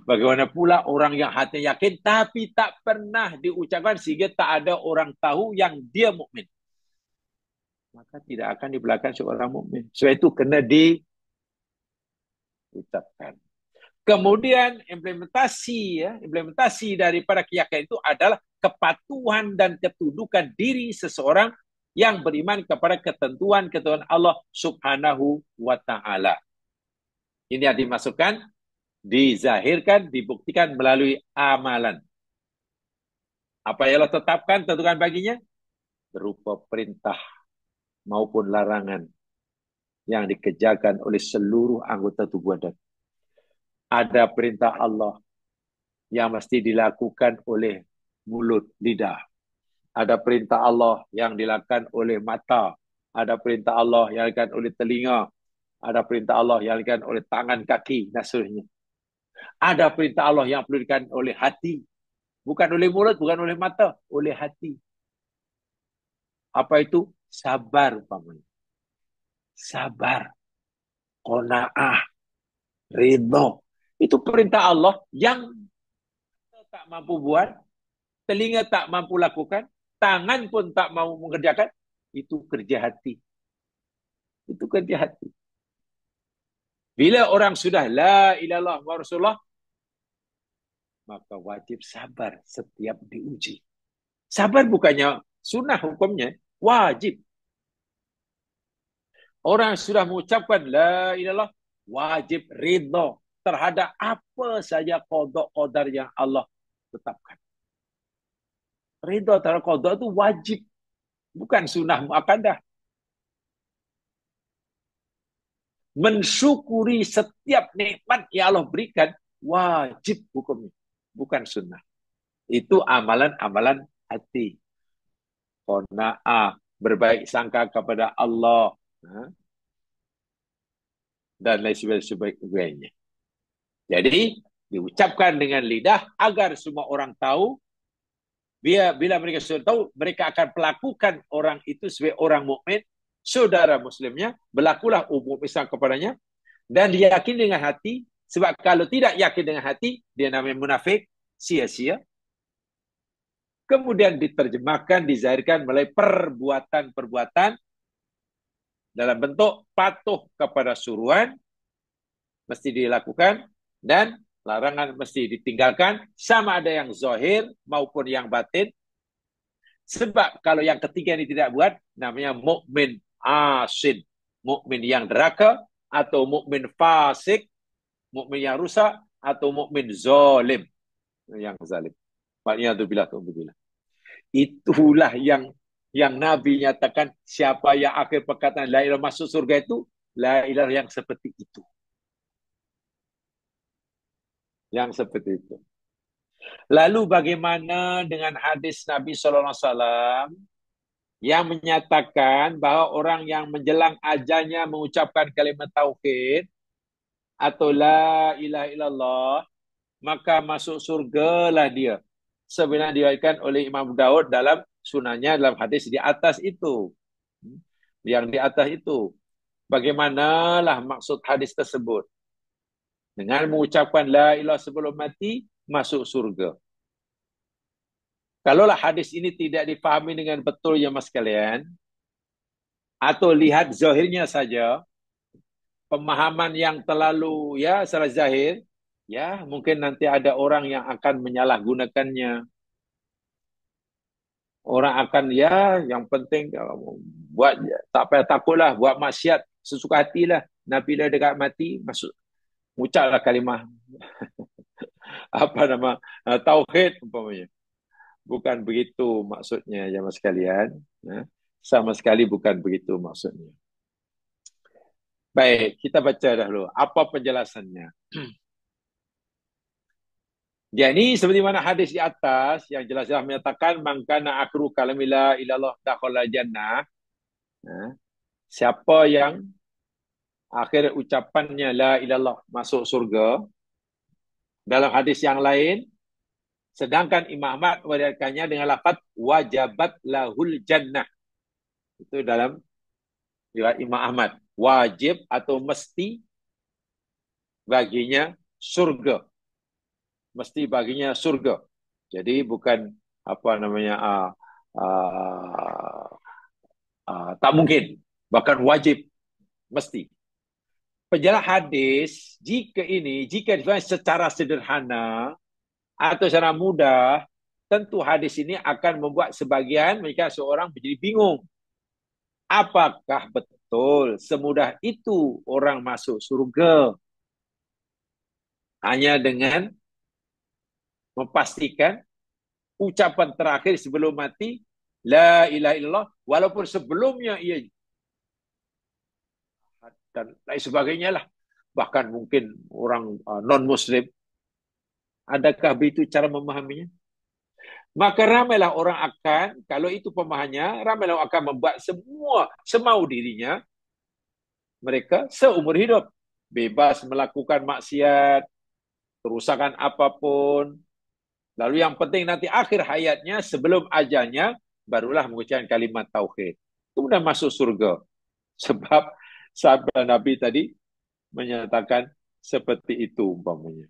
Bagaimana pula orang yang hatinya yakin tapi tak pernah diucapkan sehingga tak ada orang tahu yang dia mukmin. Maka tidak akan dibelakang seorang mukmin. Sebab itu kena diucapkan. Kemudian implementasi daripada keyakinan itu adalah kepatuhan dan ketundukan diri seseorang yang beriman kepada ketentuan Allah Subhanahu wa taala. Ini yang dimasukkan, dizahirkan, dibuktikan melalui amalan. Apa yang Allah tetapkan, tentukan baginya berupa perintah maupun larangan yang dikerjakan oleh seluruh anggota tubuh badan. Ada perintah Allah yang mesti dilakukan oleh mulut, lidah. Ada perintah Allah yang dilakukan oleh mata. Ada perintah Allah yang dilakukan oleh telinga. Ada perintah Allah yang dilakukan oleh tangan, kaki, dan seterusnya. Ada perintah Allah yang perlu dilakukan oleh hati. Bukan oleh mulut, bukan oleh mata, oleh hati. Apa itu? Sabar, umpamanya. Sabar, qanaah, ridho. Itu perintah Allah yang tak mampu buat, telinga tak mampu lakukan, tangan pun tak mau mengerjakan. Itu kerja hati. Itu kerja hati. Bila orang sudah la ilaha illallah Rasulullah, maka wajib sabar setiap diuji. Sabar bukannya sunnah hukumnya, wajib. Orang sudah mengucapkan la ilaha illallah, wajib ridha terhadap apa saja qada qadar yang Allah tetapkan. Ridha terhadap qada itu wajib, bukan sunnah muakkadah. Mensyukuri setiap nikmat yang Allah berikan, wajib hukumnya, bukan sunnah. Itu amalan-amalan hati. Qanaah, berbaik sangka kepada Allah, dan lain sebagainya. Jadi, diucapkan dengan lidah agar semua orang tahu. Bila mereka sudah tahu, mereka akan melakukan orang itu sebagai orang mukmin, saudara muslimnya, berlakulah umum Islam kepadanya, dan diyakini dengan hati. Sebab kalau tidak yakin dengan hati, dia namanya munafik, sia-sia. Kemudian diterjemahkan, dizahirkan melalui perbuatan-perbuatan dalam bentuk patuh kepada suruhan, mesti dilakukan, dan larangan mesti ditinggalkan, sama ada yang zahir maupun yang batin. Sebab kalau yang ketiga ini tidak buat, namanya mukmin asin, mukmin yang deraka, atau mukmin fasik, mukmin yang rusak, atau mukmin zalim, yang zalim. Waliyadzubillah. Itulah yang Nabi nyatakan, siapa yang akhir perkataan la ilaha masuk surga itu, la ilaha yang seperti itu. Yang seperti itu. Lalu bagaimana dengan hadis Nabi SAW yang menyatakan bahawa orang yang menjelang ajalnya mengucapkan kalimat tauhid atau la ilaha illallah, maka masuk surgalah dia. Sebenarnya diriwayatkan oleh Imam Daud dalam sunannya, dalam hadis di atas itu. Yang di atas itu. Bagaimanalah maksud hadis tersebut? Dengan mengucapkan la ilaha sebelum mati, masuk surga. Kalaulah hadis ini tidak difahami dengan betul ya mas kalian, atau lihat zahirnya saja, pemahaman yang terlalu salah zahir, mungkin nanti ada orang yang akan menyalahgunakannya. Orang akan yang penting buat tak payah takutlah, buat maksiat sesuka hatilah. Nabi dah dekat mati, masuk ucaplah kalimah apa nama tauhid umpamanya. Bukan begitu maksudnya jemaah sekalian. Sama sekali bukan begitu maksudnya. Baik, kita baca dahulu. Apa penjelasannya? Jadi seperti mana hadis di atas yang jelas-jelas menyatakan mangkana akhiru kalamila ilallah dakhala jannah. Siapa yang akhir ucapannya la ilallah masuk surga. Dalam hadis yang lain, sedangkan Imam Ahmad meriwayatkannya dengan lafaz wajabat lahul jannah. Itu dalam riwayat Imam Ahmad. Wajib atau mesti baginya surga. Mesti baginya surga. Jadi bukan apa namanya uh, tak mungkin, bahkan wajib, mesti. Penjelasan hadis jika difahami secara sederhana atau secara mudah, tentu hadis ini akan membuat sebagian mereka seorang menjadi bingung. Apakah betul semudah itu orang masuk surga hanya dengan memastikan ucapan terakhir sebelum mati la ilaha illallah, walaupun sebelumnya ia dan lain sebagainya lah, bahkan mungkin orang non muslim, adakah begitu cara memahaminya? Maka ramailah orang akan, kalau itu pemahamannya, ramailah orang akan membuat semua semau dirinya mereka seumur hidup bebas melakukan maksiat, kerusakan apapun. Lalu yang penting nanti akhir hayatnya sebelum ajalnya barulah mengucapkan kalimat tauhid. Kemudian masuk surga. Sebab sabda Nabi tadi menyatakan seperti itu umpamanya.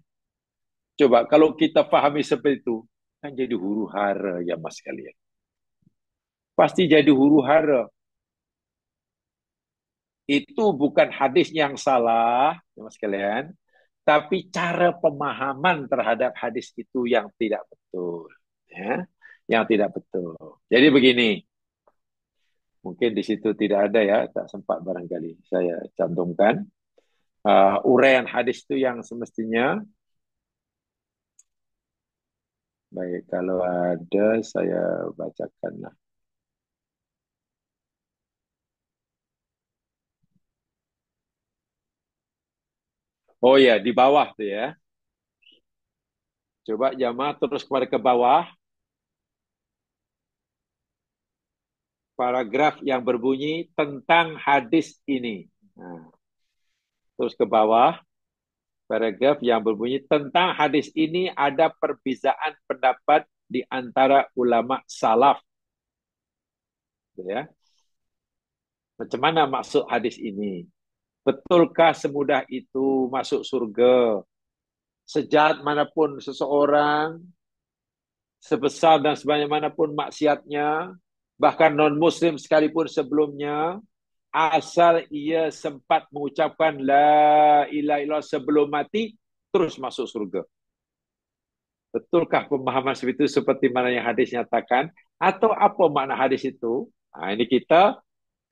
Coba kalau kita fahami seperti itu, kan jadi huru hara ya mas kalian. Pasti jadi huru hara. Itu bukan hadis yang salah, ya mas kalian, tapi cara pemahaman terhadap hadis itu yang tidak betul. Ya, yang tidak betul. Jadi begini, mungkin di situ tidak ada ya, tak sempat barangkali saya cantumkan. Uraian hadis itu yang semestinya, baik kalau ada saya bacakanlah. Oh ya, di bawah tuh ya. Coba jamaah terus kepada ke bawah. Paragraf yang berbunyi tentang hadis ini. Nah, terus ke bawah. Paragraf yang berbunyi tentang hadis ini ada perbezaan pendapat di antara ulama salaf. Ya. Macam mana maksud hadis ini? Betulkah semudah itu masuk surga? Sejahat manapun seseorang, sebesar dan sebanyak manapun maksiatnya, bahkan non-muslim sekalipun sebelumnya, asal ia sempat mengucapkan la ilaha illallah sebelum mati, terus masuk surga. Betulkah pemahaman seperti itu seperti mana yang hadis nyatakan? Atau apa makna hadis itu? Nah, ini kita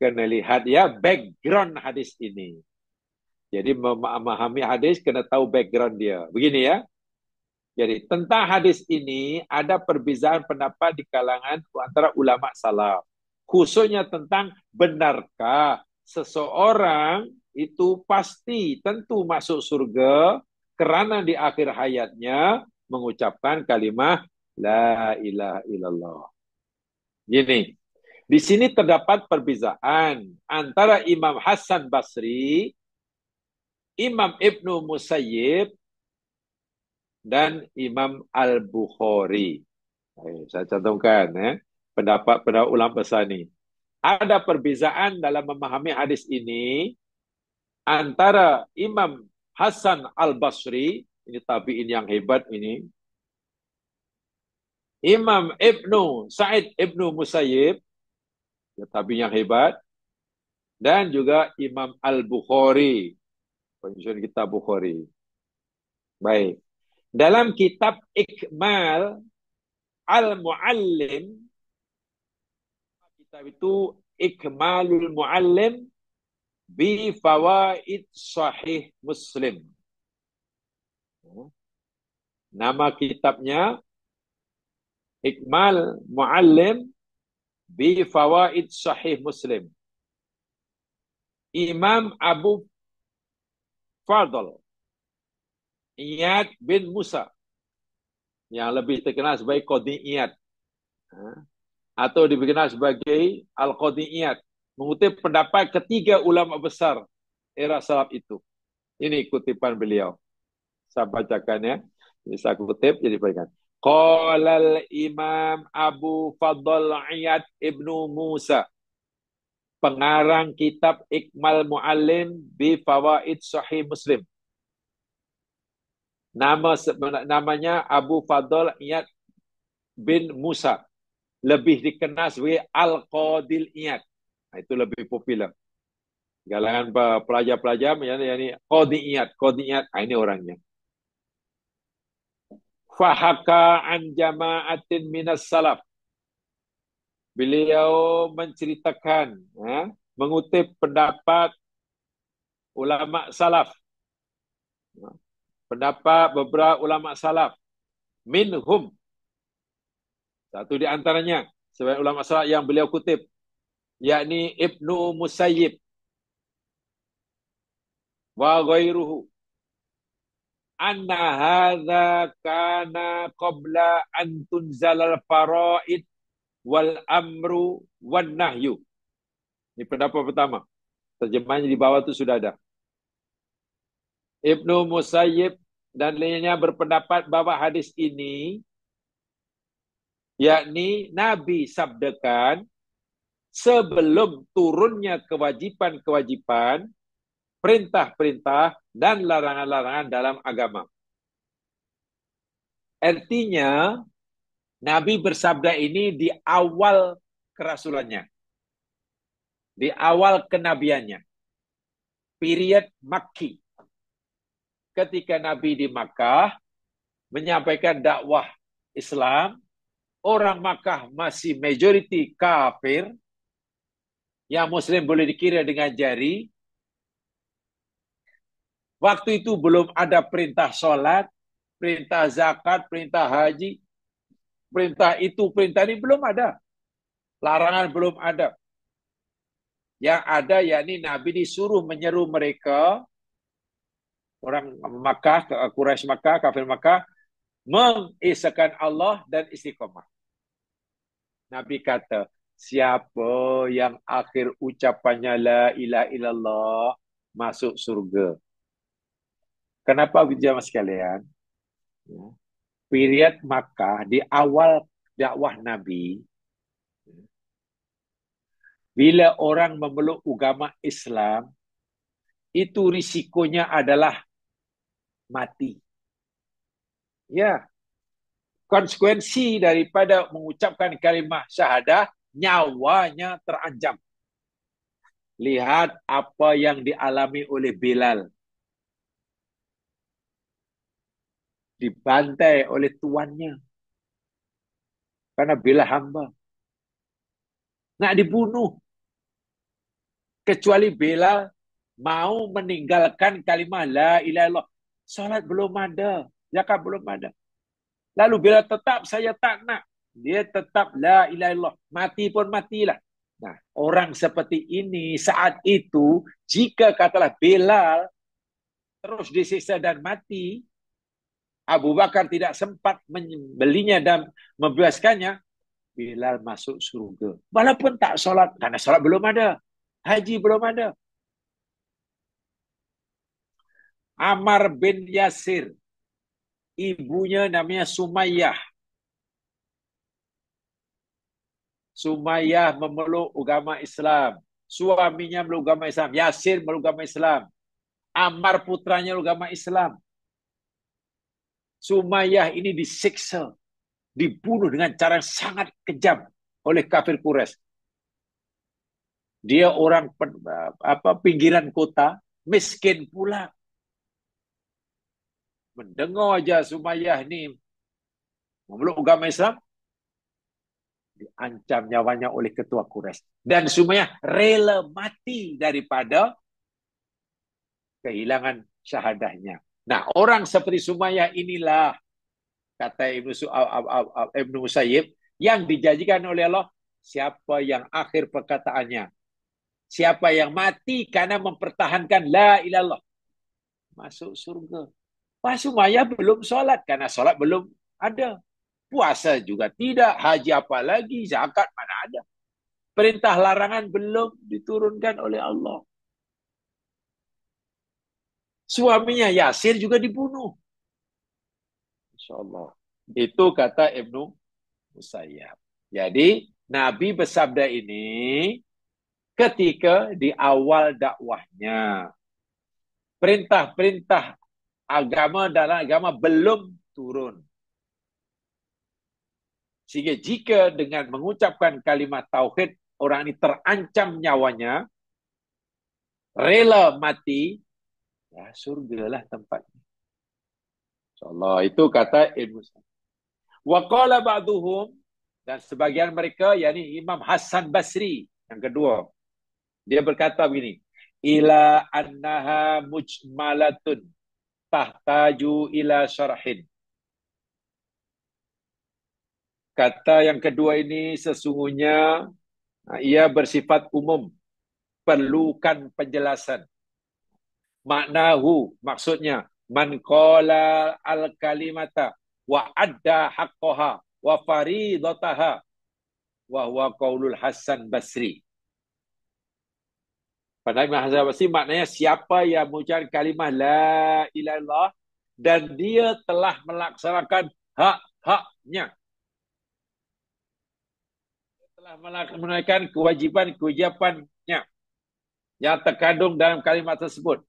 kena lihat ya background hadis ini. Jadi memahami hadis kena tahu background dia. Begini ya. Jadi tentang hadis ini ada perbezaan pendapat di kalangan antara ulama salaf. Khususnya tentang benarkah seseorang itu pasti tentu masuk surga kerana di akhir hayatnya mengucapkan kalimat la ilaha illallah. Gini, di sini terdapat perbezaan antara Imam Hasan Basri, Imam Ibnu Musayyib, dan Imam Al-Bukhari. Saya cantumkan pendapat ulama besar ini. Ada perbezaan dalam memahami hadis ini antara Imam Hasan Al-Basri, ini tabi'in yang hebat ini, Imam Ibnu Sa'id Ibnu Musayyib, tabi'in yang hebat, dan juga Imam Al-Bukhari, penyusun kitab Bukhari. Baik. Dalam kitab Ikmal Al-Muallim, kitab itu Ikmalul Muallim bi fawaid sahih Muslim. Nama kitabnya Ikmal Muallim bi fawaid sahih Muslim. Imam Abu Fadl Iyad bin Musa, yang lebih terkenal sebagai Qadhi Iyad, atau dikenal sebagai Al-Qadhi Iyad, mengutip pendapat ketiga ulama besar era salaf itu. Ini kutipan beliau. Saya bacakan ya. Bisa kutip, jadi bacakan. Qala Imam Abu Fadl Iyad ibnu Musa, pengarang kitab Ikmal Muallim bi Fawaid Sahih Muslim. Namanya Abu Fadl Iyad bin Musa. Lebih dikenal sebagai Al-Qadil Iyad. Itu lebih popular. Galangan pelajar-pelajar ini Qadhi Iyad. Qadhi Iyad, ini orangnya. Fahaka an jama'atin minas salaf. Beliau menceritakan, mengutip pendapat ulama salaf. Pendapat beberapa ulama salaf. Minhum. Satu di antaranya, sebagai ulama salaf yang beliau kutip, yakni Ibnu Musayyib wa ghairuhu. Anna hadza kana qabla an tunzalal faraid wal amru wan nahyu. Ini pendapat pertama. Terjemahannya di bawah itu sudah ada. Ibnu Musayyib dan lainnya berpendapat bahwa hadis ini, yakni Nabi sabdakan sebelum turunnya kewajiban-kewajiban, perintah-perintah, dan larangan-larangan dalam agama. Artinya, Nabi bersabda ini di awal kerasulannya. Di awal kenabiannya. Period Makki. Ketika Nabi di Makkah menyampaikan dakwah Islam, orang Makkah masih majority kafir, yang Muslim boleh dikira dengan jari. Waktu itu belum ada perintah sholat, perintah zakat, perintah haji, perintah itu, perintah ini belum ada. Larangan belum ada. Yang ada yakni Nabi disuruh menyeru mereka, orang Makkah, Quraisy Makkah, kafir Makkah, mengesahkan Allah dan istiqomah. Nabi kata, siapa yang akhir ucapannya la ilaha illallah masuk surga. Kenapa jemaah sekalian? Period Makkah di awal dakwah Nabi, bila orang memeluk agama Islam, itu risikonya adalah mati. Ya, konsekuensi daripada mengucapkan kalimah syahadah, nyawanya terancam. Lihat apa yang dialami oleh Bilal. Dibantai oleh tuannya. Karena Bilal hamba. Nak dibunuh. Kecuali Bilal mau meninggalkan kalimah la ilaha illallah. Salat belum ada. Zakat belum ada. Lalu Bilal tetap saya tak nak. Dia tetap la ilaha illallah. Mati pun matilah. Nah, orang seperti ini saat itu, jika katalah Bilal terus disiksa dan mati, Abu Bakar tidak sempat membelinya dan membebaskannya, Bilal masuk surga. Walaupun tak sholat, karena sholat belum ada. Haji belum ada. Ammar bin Yasir, ibunya namanya Sumayyah. Sumayyah memeluk agama Islam. Suaminya memeluk agama Islam. Yasir memeluk agama Islam. Ammar putranya memeluk agama Islam. Sumayyah ini disiksa, dibunuh dengan cara yang sangat kejam oleh kafir Quraisy. Dia orang pinggiran kota, miskin pula. Mendengar aja Sumayyah ini memeluk agama Islam, diancam nyawanya oleh ketua Quraisy. Dan Sumayyah rela mati daripada kehilangan syahadahnya. Nah, orang seperti Sumayyah inilah, kata Ibnu Musayyib, yang dijanjikan oleh Allah, siapa yang akhir perkataannya, siapa yang mati karena mempertahankan la ilallah, masuk surga. Pak Sumayyah belum sholat, karena sholat belum ada. Puasa juga tidak, haji apa lagi, zakat mana ada. Perintah larangan belum diturunkan oleh Allah. Suaminya Yasir juga dibunuh. Insya Allah. Itu kata Ibnu Musayyab. Jadi Nabi bersabda ini ketika di awal dakwahnya. Perintah-perintah agama dalam agama belum turun. Sehingga jika dengan mengucapkan kalimat tauhid, orang ini terancam nyawanya, rela mati, ya surgalah tempatnya. InsyaAllah. Itu kata Ibnu Musayyab. Wa qala ba'duhum, dan sebagian mereka, yakni Imam Hasan Basri, yang kedua, dia berkata begini, ila annaha mujmalatun tahtaju ila syarhin. Kata yang kedua ini sesungguhnya ia bersifat umum, perlukan penjelasan. Maknahu, maksudnya, man qala al kalimata wa adda haqqaha wa faridataha wa huwa qaulul Hasan Basri. Pada Imam Hasan Basri maknanya siapa yang mengucapkan kalimah la ilaha illallah dan dia telah melaksanakan hak-haknya, telah menunaikan kewajiban-kewajibannya yang terkandung dalam kalimat tersebut,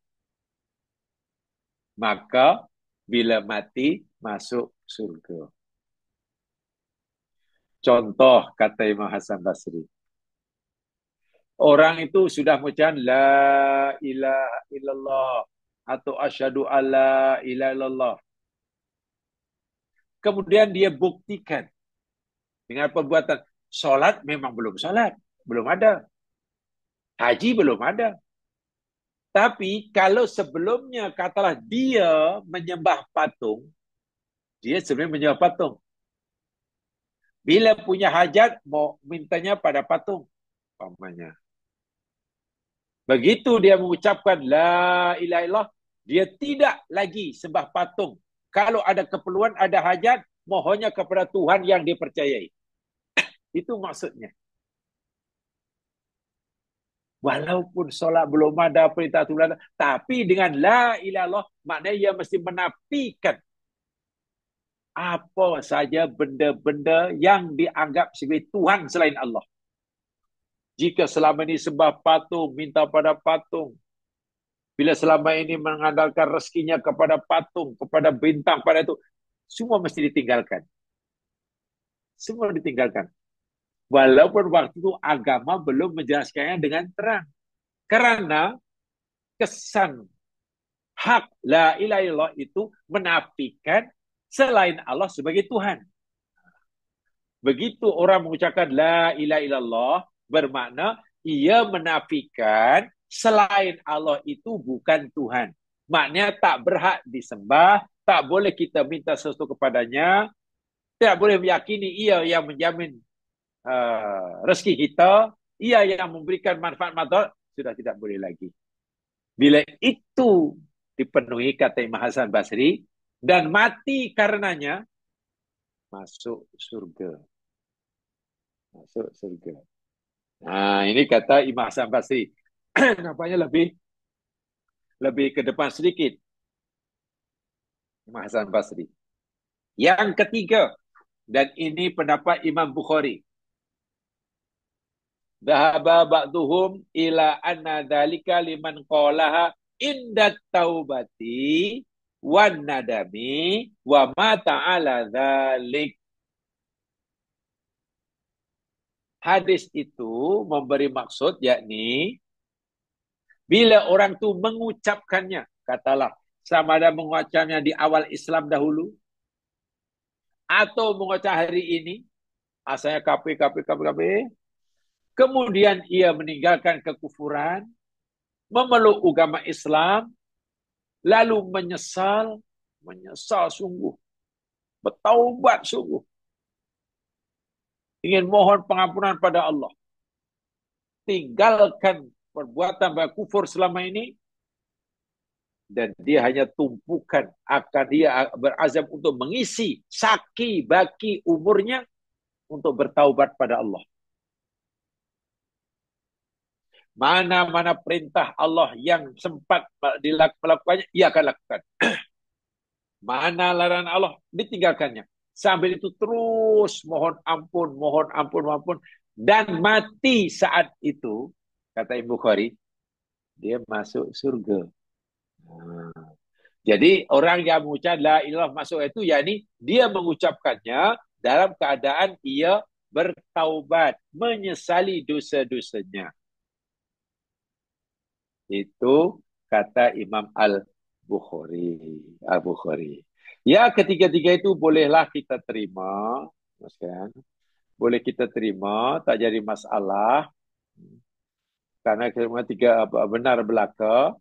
maka bila mati masuk surga. Contoh kata Imam Hasan Basri, orang itu sudah mengucapkan la ilaha illallah atau asyhadu alla ilaha illallah. Kemudian dia buktikan dengan perbuatan. Solat memang belum solat, belum ada. Haji belum ada. Tapi kalau sebelumnya katalah dia menyembah patung, dia sebenarnya menyembah patung. Bila punya hajat, mau mintanya pada patung. Pamannya. Begitu dia mengucapkan la ilaha illallah, dia tidak lagi sembah patung. Kalau ada keperluan, ada hajat, mohonnya kepada Tuhan yang dipercayai. Itu maksudnya. Walaupun solat belum ada, perintah itu belum ada, tapi dengan la ilaha illallah, maknanya ia mesti menafikan apa saja benda-benda yang dianggap sebagai Tuhan selain Allah. Jika selama ini sembah patung, minta pada patung, bila selama ini mengandalkan rezekinya kepada patung, kepada bintang, pada itu, semua mesti ditinggalkan. Semua ditinggalkan. Walaupun waktu itu agama belum menjelaskannya dengan terang. Karena kesan hak la ilaha illallah itu menafikan selain Allah sebagai Tuhan. Begitu orang mengucapkan la ilaha illallah, bermakna ia menafikan selain Allah itu bukan Tuhan. Maknanya tak berhak disembah, tak boleh kita minta sesuatu kepadanya, tak boleh meyakini ia yang menjamin rezeki kita, ia yang memberikan manfaat madarat, sudah tidak boleh lagi. Bila itu dipenuhi kata Imam Hasan Basri dan mati karenanya, masuk surga. Masuk surga. Nah, ini kata Imam Hasan Basri. Nampaknya lebih ke depan sedikit. Imam Hasan Basri. Yang ketiga, dan ini pendapat Imam Bukhari. Dhahaba ba'duhum ila anna dhalika liman qalaha inda taubati wan nadami wa ma ta'ala dhalik. Hadis itu memberi maksud yakni bila orang tu mengucapkannya, katalah sama ada mengucapkannya di awal Islam dahulu atau mengucap hari ini, asalnya KP, kemudian ia meninggalkan kekufuran, memeluk agama Islam, lalu menyesal sungguh, bertaubat sungguh, ingin mohon pengampunan pada Allah, tinggalkan perbuatan kufur selama ini, dan dia hanya tumpukan, akan dia berazam untuk mengisi saki baki umurnya untuk bertaubat pada Allah. Mana-mana perintah Allah yang sempat melakukannya, ia akan lakukan. Mana larangan Allah, ditinggalkannya. Sambil itu terus mohon ampun, mohon ampun, mohon ampun. Dan mati saat itu, kata Imam Bukhari, dia masuk surga. Jadi orang yang mengucap la ilallah masuk itu, yakni dia mengucapkannya dalam keadaan ia bertaubat, menyesali dosa-dosanya. Itu kata Imam Al-Bukhari. Al-Bukhari. Ya, ketiga-tiga itu bolehlah kita terima. Kan? Boleh kita terima, tak jadi masalah. Karena tiga benar belaka.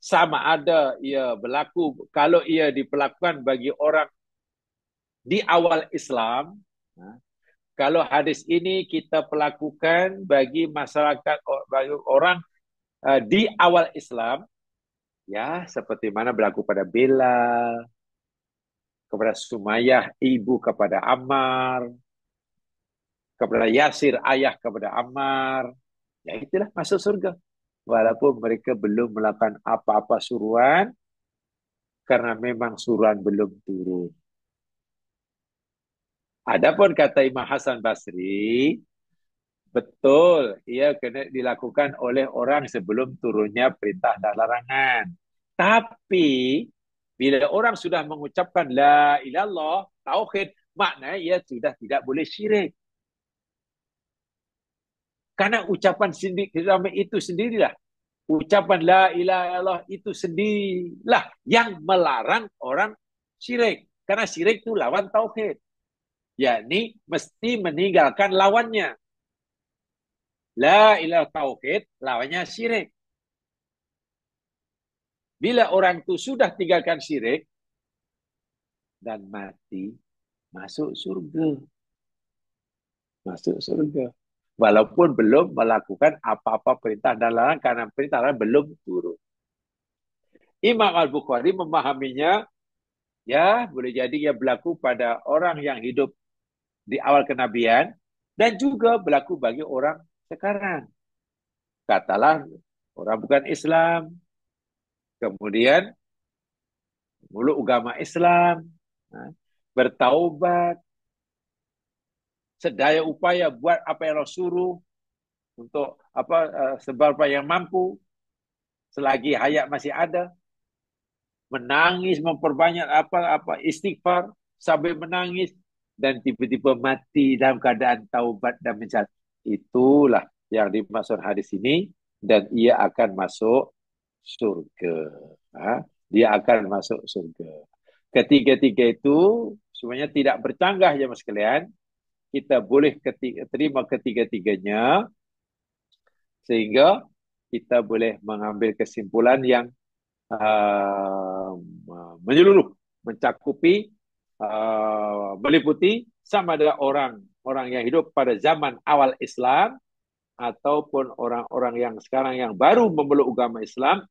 Sama ada ia berlaku, kalau ia diperlakukan bagi orang di awal Islam. Kalau hadis ini kita perlakukan bagi masyarakat, bagi orang di awal Islam, ya seperti mana berlaku pada Bilal, kepada Sumayyah ibu kepada Ammar, kepada Yasir ayah kepada Ammar, ya itulah masuk surga. Walaupun mereka belum melakukan apa-apa suruhan, karena memang suruhan belum turun. Adapun kata Imam Hasan Basri, betul, ia kena dilakukan oleh orang sebelum turunnya perintah dan larangan. Tapi bila orang sudah mengucapkan la ilallah, tauhid, maknanya ia sudah tidak boleh syirik. Karena ucapan sendiri itu sendirilah, ucapan la ilaha illallah itu sendirilah yang melarang orang syirik. Karena syirik itu lawan tauhid. Yakni mesti meninggalkan lawannya. La ilaha tauhid, lawannya syirik. Bila orang itu sudah tinggalkan syirik dan mati, masuk surga. Masuk surga. Walaupun belum melakukan apa-apa perintah dan larangan, karena perintah dan larangan belum turun. Imam Al-Bukhari memahaminya, ya boleh jadi ia berlaku pada orang yang hidup di awal kenabian, dan juga berlaku bagi orang sekarang. Katalah orang bukan Islam, kemudian meluk agama Islam, bertaubat, sedaya upaya buat apa yang Allah suruh, untuk seberapa yang mampu, selagi hayat masih ada, menangis, memperbanyak apa istighfar sambil menangis, dan tiba-tiba mati dalam keadaan taubat dan menyesal. Itulah yang dimaksud hadis ini, dan ia akan masuk surga. Dia akan masuk surga. Ketiga-tiga itu sebenarnya tidak bercanggah ya mas sekalian. Kita boleh terima ketiga-tiganya, sehingga kita boleh mengambil kesimpulan yang menyeluruh, mencakupi, meliputi sama ada orang yang hidup pada zaman awal Islam ataupun orang-orang yang sekarang yang baru memeluk agama Islam,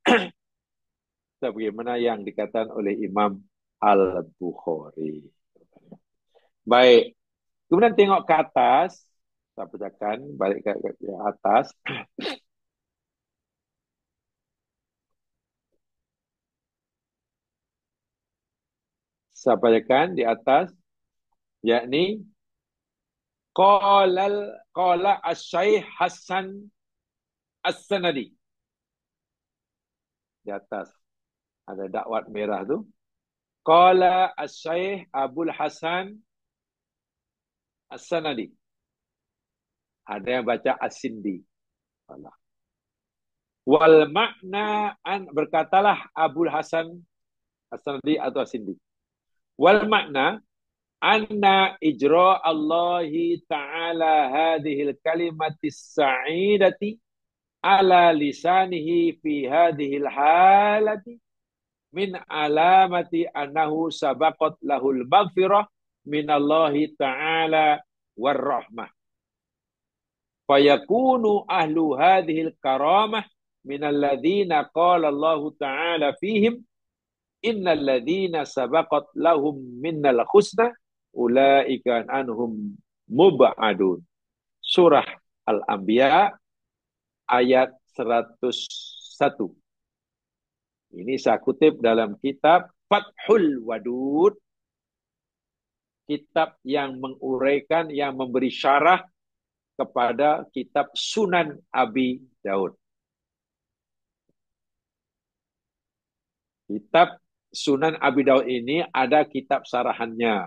sebagaimana yang dikatakan oleh Imam Al-Bukhari. Baik, kemudian tengok ke atas, saya bacakan balik ke atas. Saya bacakan di atas, yakni qala Asy-Syaikh Hasan As-Sanadi. Di atas ada dakwat merah tu. Qala Asy-Syaikh Abdul Hasan As-Sanadi. Ada yang baca As-Sindi. Wal makna berkatalah Abdul Hasan As-Sanadi atau As-Sindi. Wal makna anna ijra Allahi ta'ala hadhil kalimatis sa'idati ala lisanihi fi hadhil halati min alamati annahu sabaqat lahul maghfirah minallahi ta'ala warrahmah. Fayakunu ahlu hadhil karamah minalladzina qala Allah ta'ala fihim innal ladzina sabaqat lahum minnal husna ulaika anhum mub'adun. Surah Al-Anbiya ayat 101. Ini saya kutip dalam kitab Fathul Wadud, kitab yang menguraikan, yang memberi syarah kepada kitab Sunan Abi Daud. Kitab Sunan Abi Daud ini ada kitab syarahannya.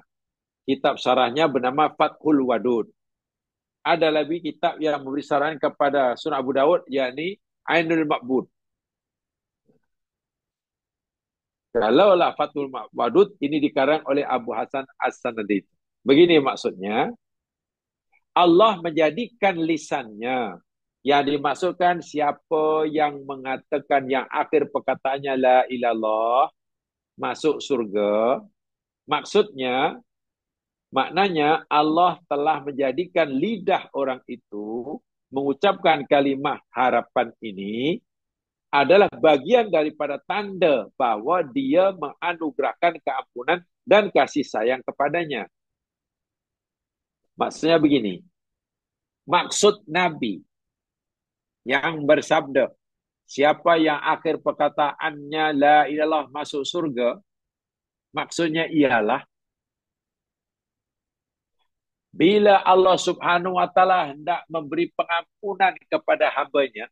Kitab syarahnya bernama Fathul Wadud. Ada lagi kitab yang memberi syarahan kepada Sunan Abu Daud, yakni Ainul Ma'bud. Kalaulah Fathul Wadud ini dikarang oleh Abu Hasan As-Sanadi. Begini maksudnya, Allah menjadikan lisannya. Yang dimaksudkan siapa yang mengatakan yang akhir perkataannya la ilallah, masuk surga. Maksudnya, maknanya Allah telah menjadikan lidah orang itu mengucapkan kalimah harapan ini adalah bagian daripada tanda bahawa dia menganugerahkan keampunan dan kasih sayang kepadanya. Maksudnya begini, maksud Nabi yang bersabda, siapa yang akhir perkataannya la ilallah masuk surga, maksudnya ialah bila Allah Subhanahu wa taala hendak memberi pengampunan kepada hamba-Nya,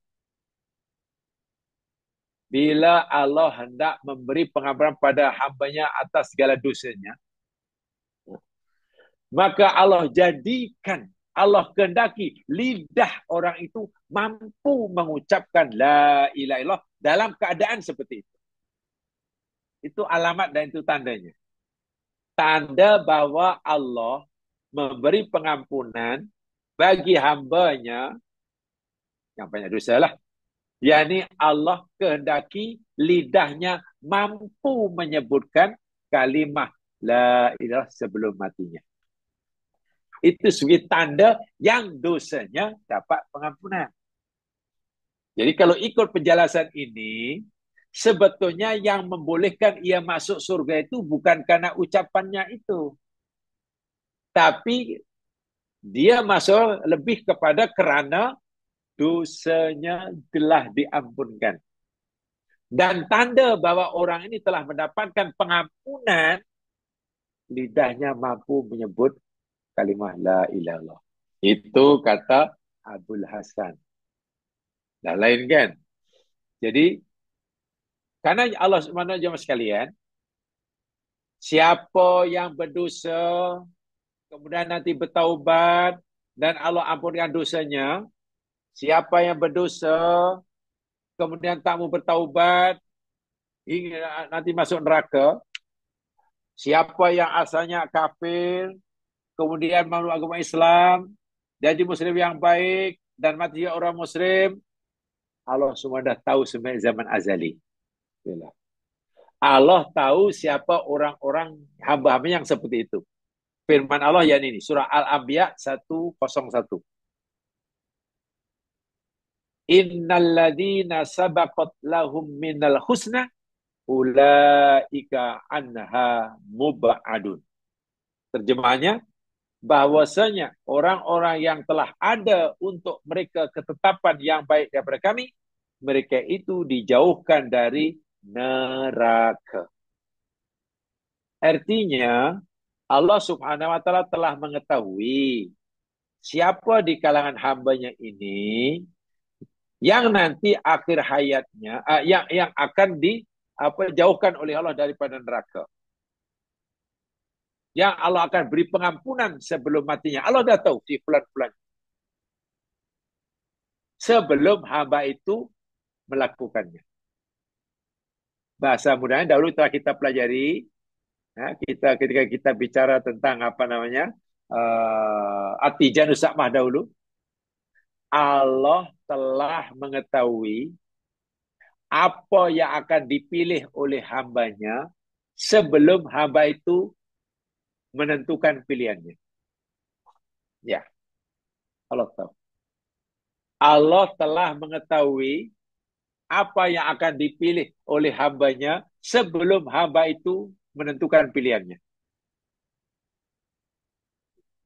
bila Allah hendak memberi pengampunan pada hamba-Nya atas segala dosanya, maka Allah jadikan, Allah kehendaki lidah orang itu mampu mengucapkan la ilaha illallah dalam keadaan seperti itu. Itu alamat dan itu tandanya. Tanda bahwa Allah memberi pengampunan bagi hamba-Nya yang banyak dosa lah. yakni Allah kehendaki lidahnya mampu menyebutkan kalimah la ilaha sebelum matinya. Itu sebagai tanda yang dosanya dapat pengampunan. Jadi kalau ikut penjelasan ini, sebetulnya yang membolehkan ia masuk surga itu bukan karena ucapannya itu. Tapi dia masuk lebih kepada kerana dosanya telah diampunkan. Dan tanda bahwa orang ini telah mendapatkan pengampunan, lidahnya mampu menyebut kalimah la ilaha illallah. Itu kata Abul Hasan. Dah lain kan? Jadi, karena Allah Subhanahu wa sekalian, siapa yang berdosa, kemudian nanti bertaubat, dan Allah ampunkan dosanya, siapa yang berdosa, kemudian tak mau bertaubat, hingga nanti masuk neraka, siapa yang asalnya kafir, kemudian memeluk agama Islam, jadi muslim yang baik, dan mati orang muslim, Allah semua dah tahu sebenarnya zaman azali. Allah tahu siapa orang-orang hamba-hamba yang seperti itu. Firman Allah yang ini, surah Al-Anbiya 101. Innal ladzina sabaqat lahum minal husna ulaika anha mub'adun. Terjemahannya, bahwasanya orang-orang yang telah ada untuk mereka ketetapan yang baik daripada kami, mereka itu dijauhkan dari neraka. Artinya, Allah Subhanahu wa taala telah mengetahui siapa di kalangan hamba-Nya ini yang nanti akhir hayatnya yang akan dijauhkan oleh Allah daripada neraka. Yang Allah akan beri pengampunan sebelum matinya. Allah dah tahu di bulan-bulan. Sebelum hamba itu melakukannya. Bahasa mudahnya dahulu telah kita pelajari. Ketika kita bicara tentang Atijanus Sakmah dahulu. Allah telah mengetahui apa yang akan dipilih oleh hambanya sebelum hamba itu menentukan pilihannya. Ya, Allah tahu. Allah telah mengetahui apa yang akan dipilih oleh hambanya sebelum hamba itu menentukan pilihannya.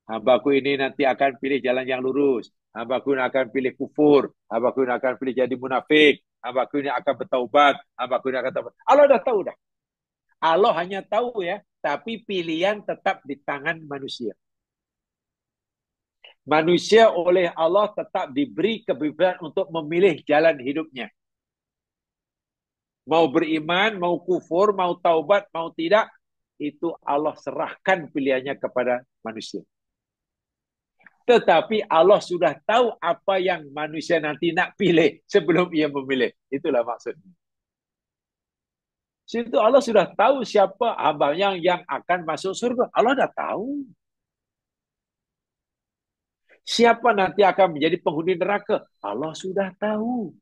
Hambaku ini nanti akan pilih jalan yang lurus. Hambaku ini akan pilih kufur. Hambaku ini akan pilih jadi munafik. Hambaku ini akan bertaubat. Hambaku ini akan taubat. Allah dah tahu dah. Allah hanya tahu ya, tapi pilihan tetap di tangan manusia. Manusia oleh Allah tetap diberi kebebasan untuk memilih jalan hidupnya. Mau beriman, mau kufur, mau taubat, mau tidak, itu Allah serahkan pilihannya kepada manusia. Tetapi Allah sudah tahu apa yang manusia nanti nak pilih sebelum ia memilih. Itulah maksudnya. Situ Allah sudah tahu siapa hamba yang akan masuk surga. Allah dah tahu. Siapa nanti akan menjadi penghuni neraka. Allah sudah tahu.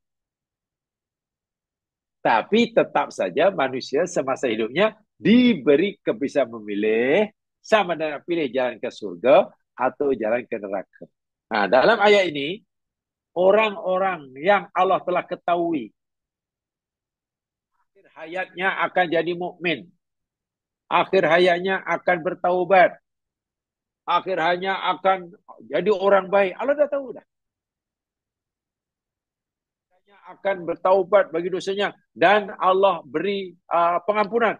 Tapi tetap saja manusia semasa hidupnya diberi kebiasaan memilih sama dengan pilih jalan ke surga atau jalan ke neraka. Nah, dalam ayat ini, orang-orang yang Allah telah ketahui akhir hayatnya akan jadi mukmin, akhir hayatnya akan bertaubat, akhir hayatnya akan jadi orang baik. Allah dah tahu dah. Akan bertaubat bagi dosanya dan Allah beri pengampunan.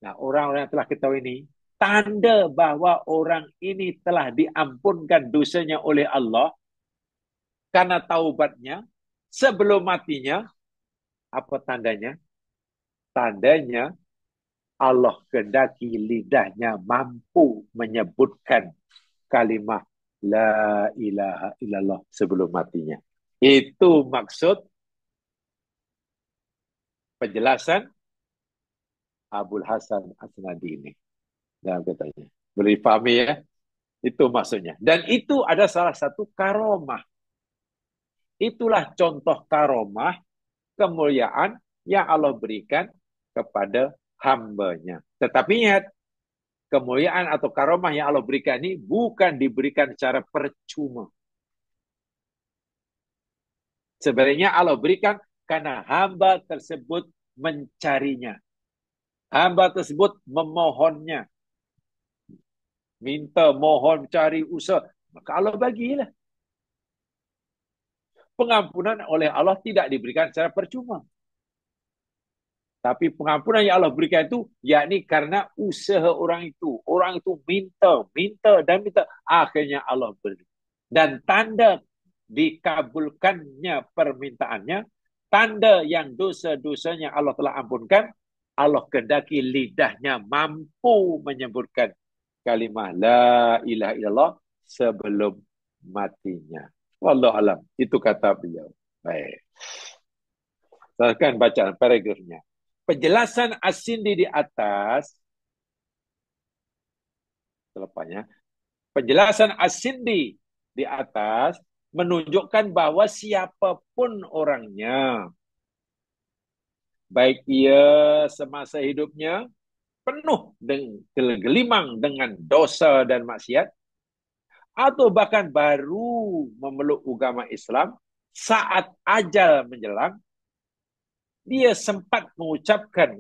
Nah, orang-orang yang telah ketahui ini tanda bahwa orang ini telah diampunkan dosanya oleh Allah karena taubatnya sebelum matinya. Apa tandanya? Tandanya Allah kehendaki lidahnya mampu menyebutkan kalimat la ilaha illallah sebelum matinya. Itu maksud penjelasan Abul Hasan Asnadi ini dalam katanya. Boleh dipahami ya? Itu maksudnya. Dan itu ada salah satu karomah. Itulah contoh karomah kemuliaan yang Allah berikan kepada hambanya. Tetapi ingat, kemuliaan atau karomah yang Allah berikan ini bukan diberikan secara percuma. Sebenarnya Allah berikan karena hamba tersebut mencarinya. Hamba tersebut memohonnya. Minta, mohon, cari, usaha. Maka Allah bagilah. Pengampunan oleh Allah tidak diberikan secara percuma. Tapi pengampunan yang Allah berikan itu, yakni karena usaha orang itu. Orang itu minta, minta dan minta. Akhirnya Allah beri. Dan tanda dikabulkannya permintaannya, tanda yang dosa-dosanya Allah telah ampunkan, Allah kehendaki lidahnya mampu menyebutkan kalimah la ilaha illallah sebelum matinya. Wallahu alam. Itu kata beliau. Baik. Saya bacaan paragrafnya. Penjelasan As-Sindi di atas, selepasnya, penjelasan As-Sindi di atas menunjukkan bahwa siapapun orangnya, baik ia semasa hidupnya penuh dengan gelimang dengan dosa dan maksiat, atau bahkan baru memeluk agama Islam, saat ajal menjelang, dia sempat mengucapkan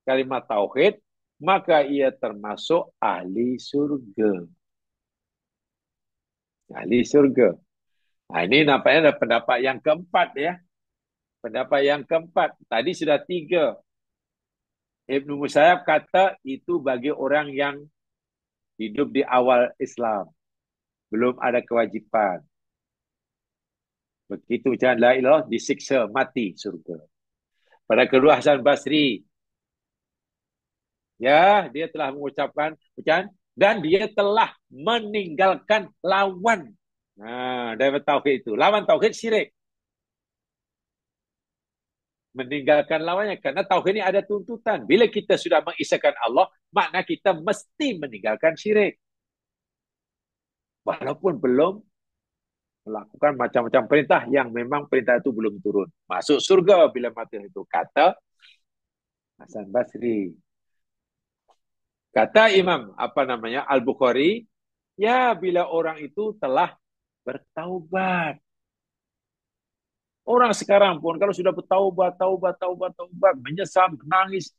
kalimat tauhid, maka ia termasuk ahli surga. Ahli surga. Nah, ini nampaknya ada pendapat yang keempat ya. Pendapat yang keempat. Tadi sudah 3. Ibnu Musayyab kata itu bagi orang yang hidup di awal Islam. Belum ada kewajiban. Begitu ucapan la ilaha disiksa mati surga. Pada kedua Hasan Basri, ya, dia telah mengucapkan ucapan dan dia telah meninggalkan lawan. Nah, dari tauhid itu. Lawan tauhid syirik. Meninggalkan lawannya karena tauhid ini ada tuntutan. Bila kita sudah mengisahkan Allah, makna kita mesti meninggalkan syirik. Walaupun belum melakukan macam-macam perintah yang memang perintah itu belum turun. Masuk surga bila mati itu, kata Hasan Basri. Kata Imam Al-Bukhari, ya bila orang itu telah bertaubat. Orang sekarang pun kalau sudah bertaubat, taubat, menyesal, menangis,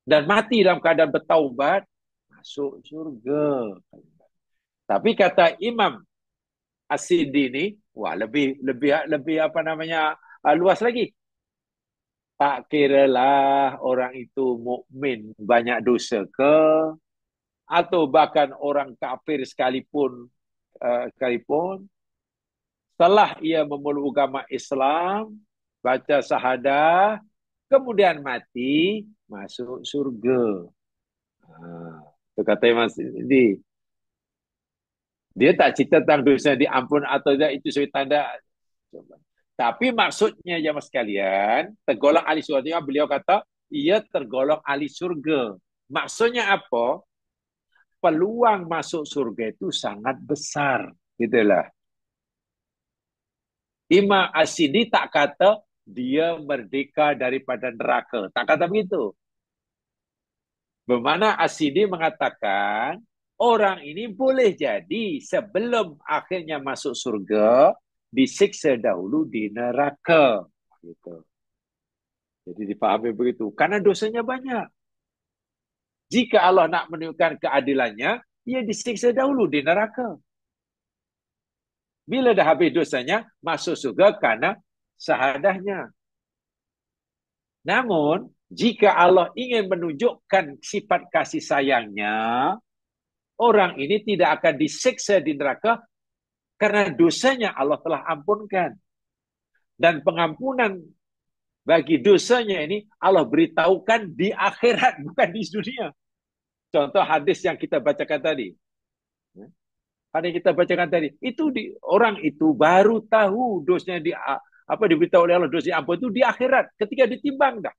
dan mati dalam keadaan bertaubat, masuk surga. Tapi kata Imam As-Sindi ini, wah lebih lebih lebih luas lagi. Tak kiralah orang itu mukmin banyak dosa ke, atau bahkan orang kafir sekalipun, setelah ia memeluk agama Islam, baca syahadah, kemudian mati, masuk surga. Itu kata Imam Sindi. Dia tak cerita tentang dosa diampun atau tidak, itu sebagai tanda. Tapi maksudnya jemaah sekalian, tergolong ahli surga, beliau kata, ia tergolong ahli surga. Maksudnya apa? Peluang masuk surga itu sangat besar. Gitulah. Imam As-Sindi tak kata dia merdeka daripada neraka. Tak kata begitu. Bermakna As-Sindi mengatakan, orang ini boleh jadi sebelum akhirnya masuk surga, disiksa dahulu di neraka. Gitu. Jadi dipahami begitu. Karena dosanya banyak. Jika Allah nak menunjukkan keadilannya, ia disiksa dahulu di neraka. Bila dah habis dosanya, masuk surga karena syahadahnya. Namun, jika Allah ingin menunjukkan sifat kasih sayangnya, orang ini tidak akan disiksa di neraka karena dosanya Allah telah ampunkan. Dan pengampunan bagi dosanya ini Allah beritahukan di akhirat, bukan di dunia. Contoh hadis yang kita bacakan tadi. Hadis yang kita bacakan tadi. Orang itu baru tahu dosanya diberitahu oleh Allah, dosanya ampun itu di akhirat. Ketika ditimbang dah.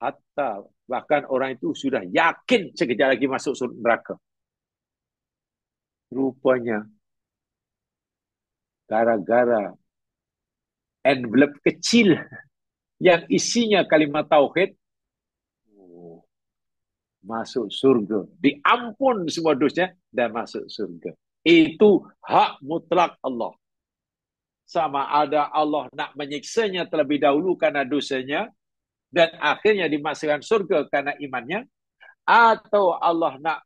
Hatta bahkan orang itu sudah yakin sekejap lagi masuk neraka. Rupanya gara-gara envelope kecil yang isinya kalimat tauhid, masuk surga. Diampun semua dosanya dan masuk surga. Itu hak mutlak Allah. Sama ada Allah nak menyiksanya terlebih dahulu karena dosanya dan akhirnya dimasukkan surga karena imannya, atau Allah nak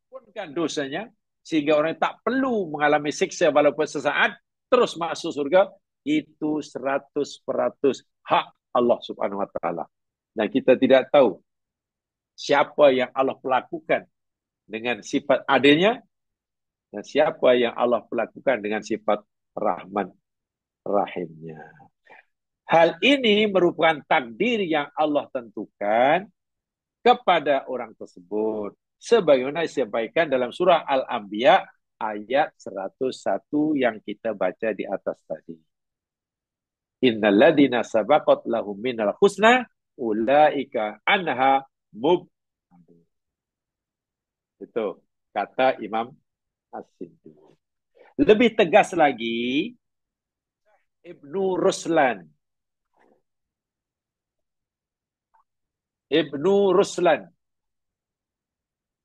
ampunkan dosanya sehingga orang tak perlu mengalami siksa walaupun sesaat, terus masuk surga. Itu 100% hak Allah Subhanahu Wa Taala. Dan kita tidak tahu siapa yang Allah perlakukan dengan sifat adilnya dan siapa yang Allah perlakukan dengan sifat Rahman Rahimnya. Hal ini merupakan takdir yang Allah tentukan kepada orang tersebut. Sebagaimana disampaikan dalam surah Al-Anbiya ayat 101 yang kita baca di atas tadi. Innal ladina sabaqat lahum minal husna ulaika anha mubadun. Itu kata Imam As-Sindi. Lebih tegas lagi, Ibnu Ruslan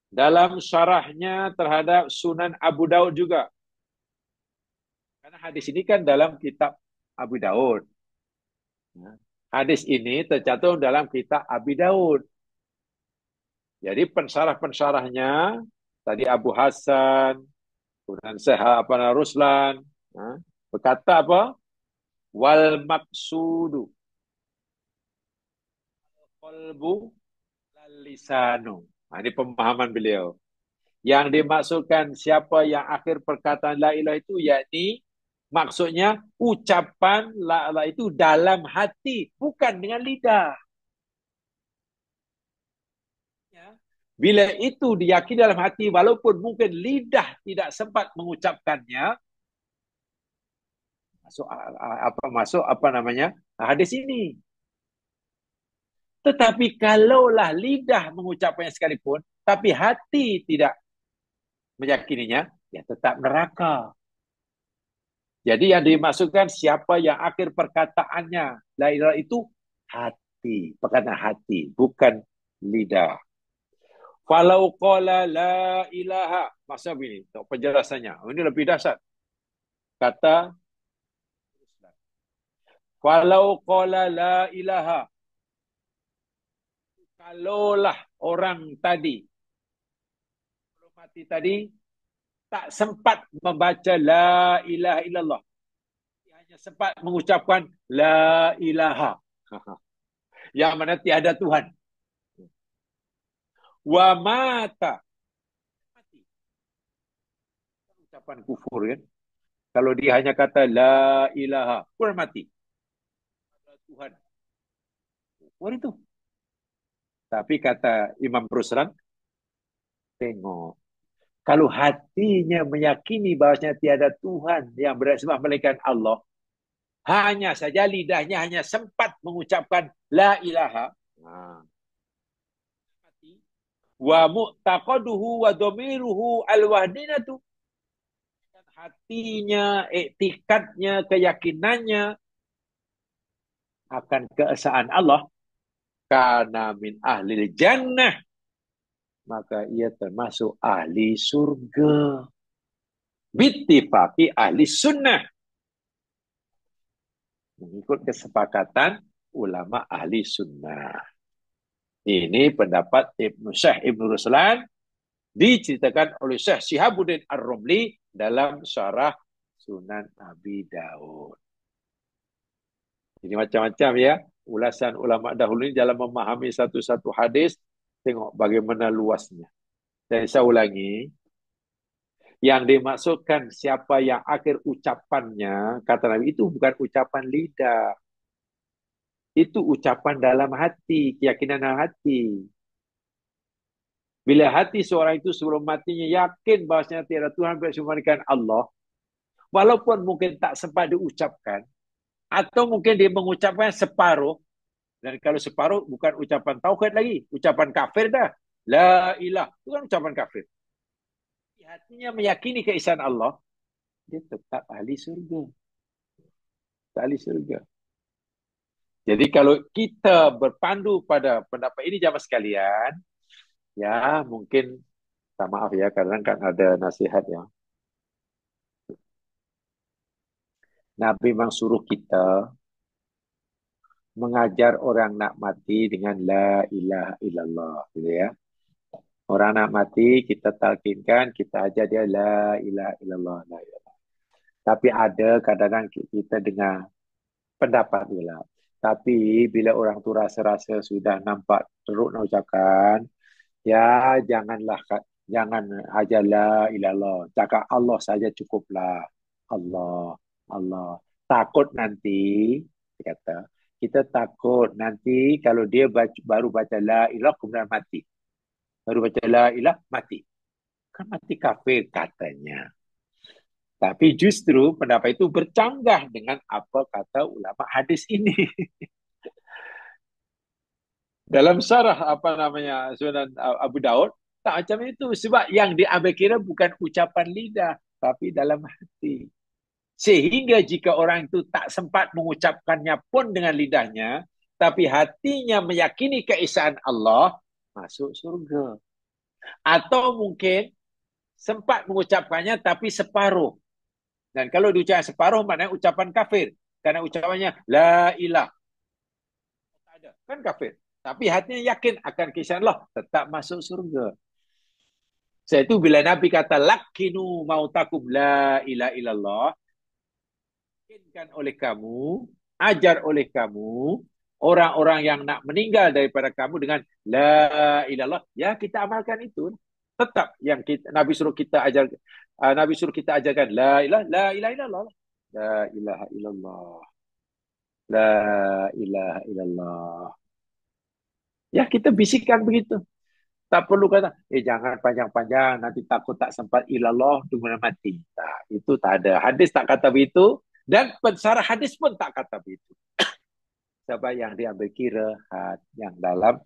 dalam syarahnya terhadap Sunan Abu Daud juga. Karena hadis ini kan dalam kitab Abu Daud. Hadis ini tercantum dalam kitab Abu Daud. Jadi pensyarah-pensyarahnya tadi Abu Hasan, Sunan Ruslan, berkata apa? Wal maqsudu qalbu lisanu. Ini pemahaman beliau. Yang dimaksudkan siapa yang akhir perkataan la ilaha itu, yakni maksudnya ucapan la ilaha itu dalam hati, bukan dengan lidah. Bila itu diyakini dalam hati, walaupun mungkin lidah tidak sempat mengucapkannya, masuk hadis ini. Tetapi kalaulah lidah mengucapkannya sekalipun, tapi hati tidak meyakininya, ya tetap neraka. Jadi yang dimaksudkan siapa yang akhir perkataannya la ilaha itu hati, perkataan hati, bukan lidah. Falau qala la ilaha, maksud ini untuk penjelasannya. Ini lebih dahsyat. Kata falau qala la ilaha, kalaulah orang tadi belum mati tadi tak sempat membaca la ilaha illallah, hanya sempat mengucapkan la ilaha, yang mana tiada Tuhan. Wa mata, mati. Ucapan kufur kan. Kalau dia hanya kata la ilaha, pun mati. Tuhan. Kufur itu. Tapi kata Imam Ruslan, tengok. Kalau hatinya meyakini bahwasanya tiada Tuhan yang berhak disembah melainkan Allah, hanya saja lidahnya hanya sempat mengucapkan la ilaha. Nah, wa mu'taqaduhu wa dhamiruhu al-wahdinatu. Hatinya, iktikadnya, keyakinannya akan keesaan Allah, karena min ahli jannah, maka ia termasuk ahli surga. Bittifaqi ahli sunnah, mengikut kesepakatan ulama ahli sunnah. Ini pendapat Syekh Ibnu Ruslan, diceritakan oleh Syekh Syihabuddin Ar-Rumli dalam syarah Sunan Abi Daud. Ini macam-macam ya ulasan ulama dahulu ini dalam memahami satu-satu hadis. Tengok bagaimana luasnya. Dan saya ulangi, yang dimaksudkan siapa yang akhir ucapannya, kata Nabi, itu bukan ucapan lidah. Itu ucapan dalam hati, keyakinan dalam hati. Bila hati seorang itu sebelum matinya yakin bahwasanya tiada Tuhan bersumberkan Allah, walaupun mungkin tak sempat diucapkan, atau mungkin dia mengucapkan separuh, dan kalau separuh bukan ucapan tauhid lagi, ucapan kafir dah. La ilah, itu kan ucapan kafir. Hatinya meyakini keesaan Allah, dia tetap ahli surga. Ahli surga. Jadi kalau kita berpandu pada pendapat ini jamaah sekalian, ya mungkin, tak maaf ya, kadang kan ada nasihat ya. Nabi memang suruh kita mengajar orang nak mati dengan la ilaha illallah, gitu ya. Orang nak mati, kita talkinkan, kita ajar dia la ilaha illallah, la ilaha. Tapi ada kadang-kadang kita dengar pendapat pula. Tapi bila orang tu rasa-rasa sudah nampak teruk nak ucapkan, ya janganlah, jangan ajar la ilallah. Cakap Allah saja cukuplah. Allah, Allah. Takut nanti, dia kata, kita takut nanti kalau dia baru baca la ilah kemudian mati. Baru baca la ilah mati. Kan mati kafir katanya. Tapi justru pendapat itu bercanggah dengan apa kata ulama hadis ini. Dalam syarah apa namanya Sunan Abu Daud, tak macam itu. Sebab yang diambil kira bukan ucapan lidah, tapi dalam hati. Sehingga jika orang itu tak sempat mengucapkannya pun dengan lidahnya, tapi hatinya meyakini keesaan Allah, masuk surga. Atau mungkin sempat mengucapkannya tapi separuh. Dan kalau diucapkan separuh, maknanya ucapan kafir. Karena ucapannya la ilah. Tak ada. Kan kafir. Tapi hatinya yakin akan keesaan Allah, tetap masuk surga. Sebab itu bila Nabi kata lakinu mautakum la ilaha illallah, yakinkan oleh kamu, ajar oleh kamu orang-orang yang nak meninggal daripada kamu dengan la ilallah, ya kita amalkan itu. Tetap yang kita, Nabi suruh kita ajar, Nabi suruh kita ajarkan la ilaha illallah, la ilaha illallah, la ilaha illallah. Ya kita bisikkan begitu. Tak perlu kata, jangan panjang-panjang, nanti takut tak sempat ilallah, tunggu mati. Tak, itu tak ada. Hadis tak kata begitu, dan pensarah hadis pun tak kata begitu. Sebab yang diambil kira yang dalam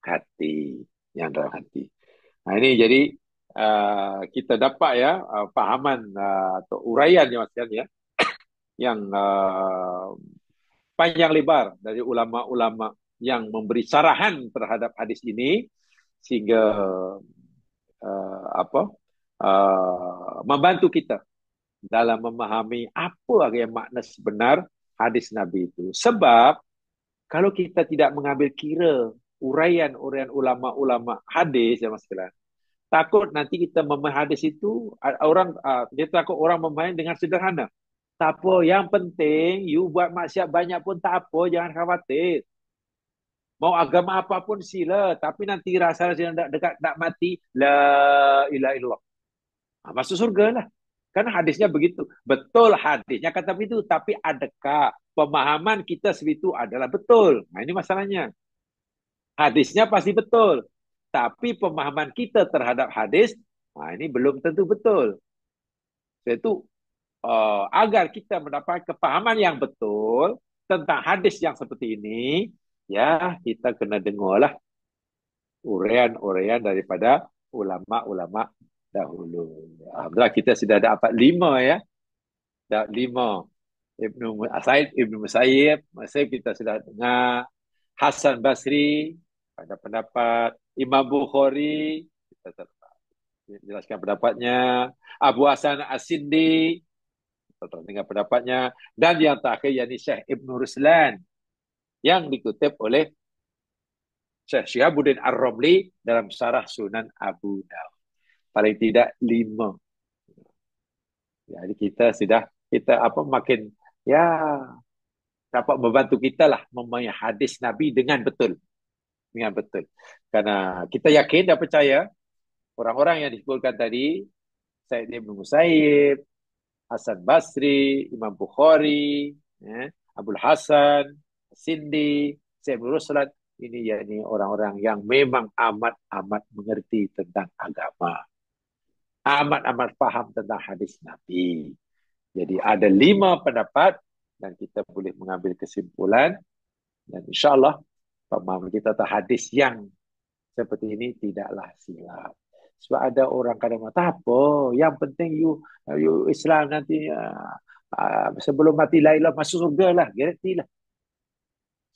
hati. Yang dalam hati. Nah ini jadi kita dapat ya fahaman atau uraian ya Mas Yan, ya yang panjang lebar dari ulama-ulama yang memberi sarahan terhadap hadis ini sehingga apa membantu kita dalam memahami apa yang makna sebenar hadis Nabi itu. Sebab kalau kita tidak mengambil kira uraian-uraian ulama-ulama hadis ya Mas Filan, takut nanti kita memahami hadis itu orang dia takut orang memahami dengan sederhana. Tak apa, yang penting you buat maksiat banyak pun tak apa, jangan khawatir. Mau agama apapun sila, tapi nanti rasa nak dekat nak mati, la ilaha illallah. Masuk surga lah. Kan hadisnya begitu. Betul hadisnya kata begitu, tapi adakah pemahaman kita segitu adalah betul? Nah, ini masalahnya. Hadisnya pasti betul, tapi pemahaman kita terhadap hadis, nah ini belum tentu betul. Itu agar kita mendapat kepahaman yang betul tentang hadis yang seperti ini, ya kita kena dengarlah uraian-uraian daripada ulama-ulama dahulu. Alhamdulillah kita sudah dapat 5 ya. Dapat 5. Ibnu Musayyib kita sudah dengar. Hasan Basri pada pendapat. Imam Bukhari kita telah jelaskan pendapatnya. Abu Hasan As-Sindi kita telah dengar pendapatnya. Dan yang terakhir yakni Syekh Ibnu Ruslan yang dikutip oleh Syekh Syihabuddin Ar-Romli dalam Syarah Sunan Abu Dawud. Paling tidak 5. Jadi kita apa makin ya dapat membantu kita lah memahami hadis Nabi dengan betul. Dengan betul. Karena kita yakin dan percaya orang-orang yang disebutkan tadi, Said Ibn Musayyib, Hasan Basri, Imam Bukhari, Abdul Hasan, Sindi, Syekh Ibn Ruslan, ini yakni orang-orang yang memang amat-amat mengerti tentang agama. Amat-amat faham tentang hadis Nabi. Jadi ada 5 pendapat dan kita boleh mengambil kesimpulan dan insyaAllah pemahaman kita tentang hadis yang seperti ini tidaklah silap. Sebab ada orang kadang tak apa, yang penting you Islam nanti sebelum mati la ilah masuk surga lah, garanti lah.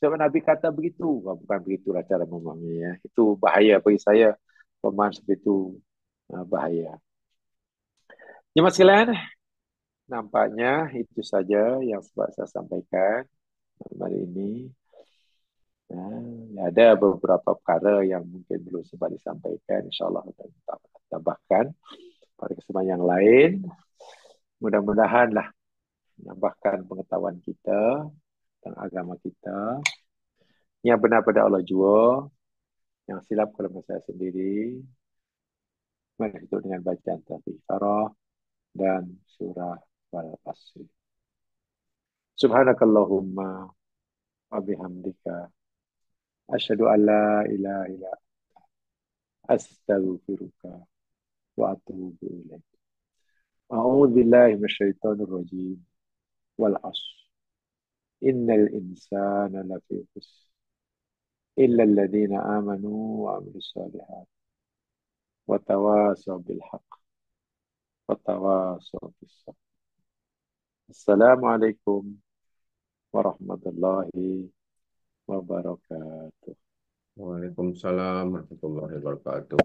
Sebab Nabi kata begitu, bukan begitulah cara memahami ya. Itu bahaya bagi saya pemahaman seperti itu, bahaya. Jemaah sekalian, nampaknya itu saja yang sempat saya sampaikan hari ini. Ada beberapa perkara yang mungkin belum sempat disampaikan. InsyaAllah kita tambahkan pada kesempatan yang lain. Mudah-mudahan lah menambahkan pengetahuan kita tentang agama kita. Yang benar pada Allah jua. Yang silap kalau saya sendiri. Mari itu dengan bacaan Tafsir dan surah Al-Asr. Subhanakallahumma wa bihamdika asyhadu an la ilaha illa astaghfiruka wa atubu ilaik. A'udzu billahi minasyaitonir rajim. Wal 'ashr. Innal insana lafi khusr. Illa alladziina aamanu wa 'amilus shalihaat. Wa tawashaw bil haqq. Wa tawashaw bis sabr. Assalamualaikum warahmatullahi wabarakatuh. Waalaikumsalam warahmatullahi wabarakatuh.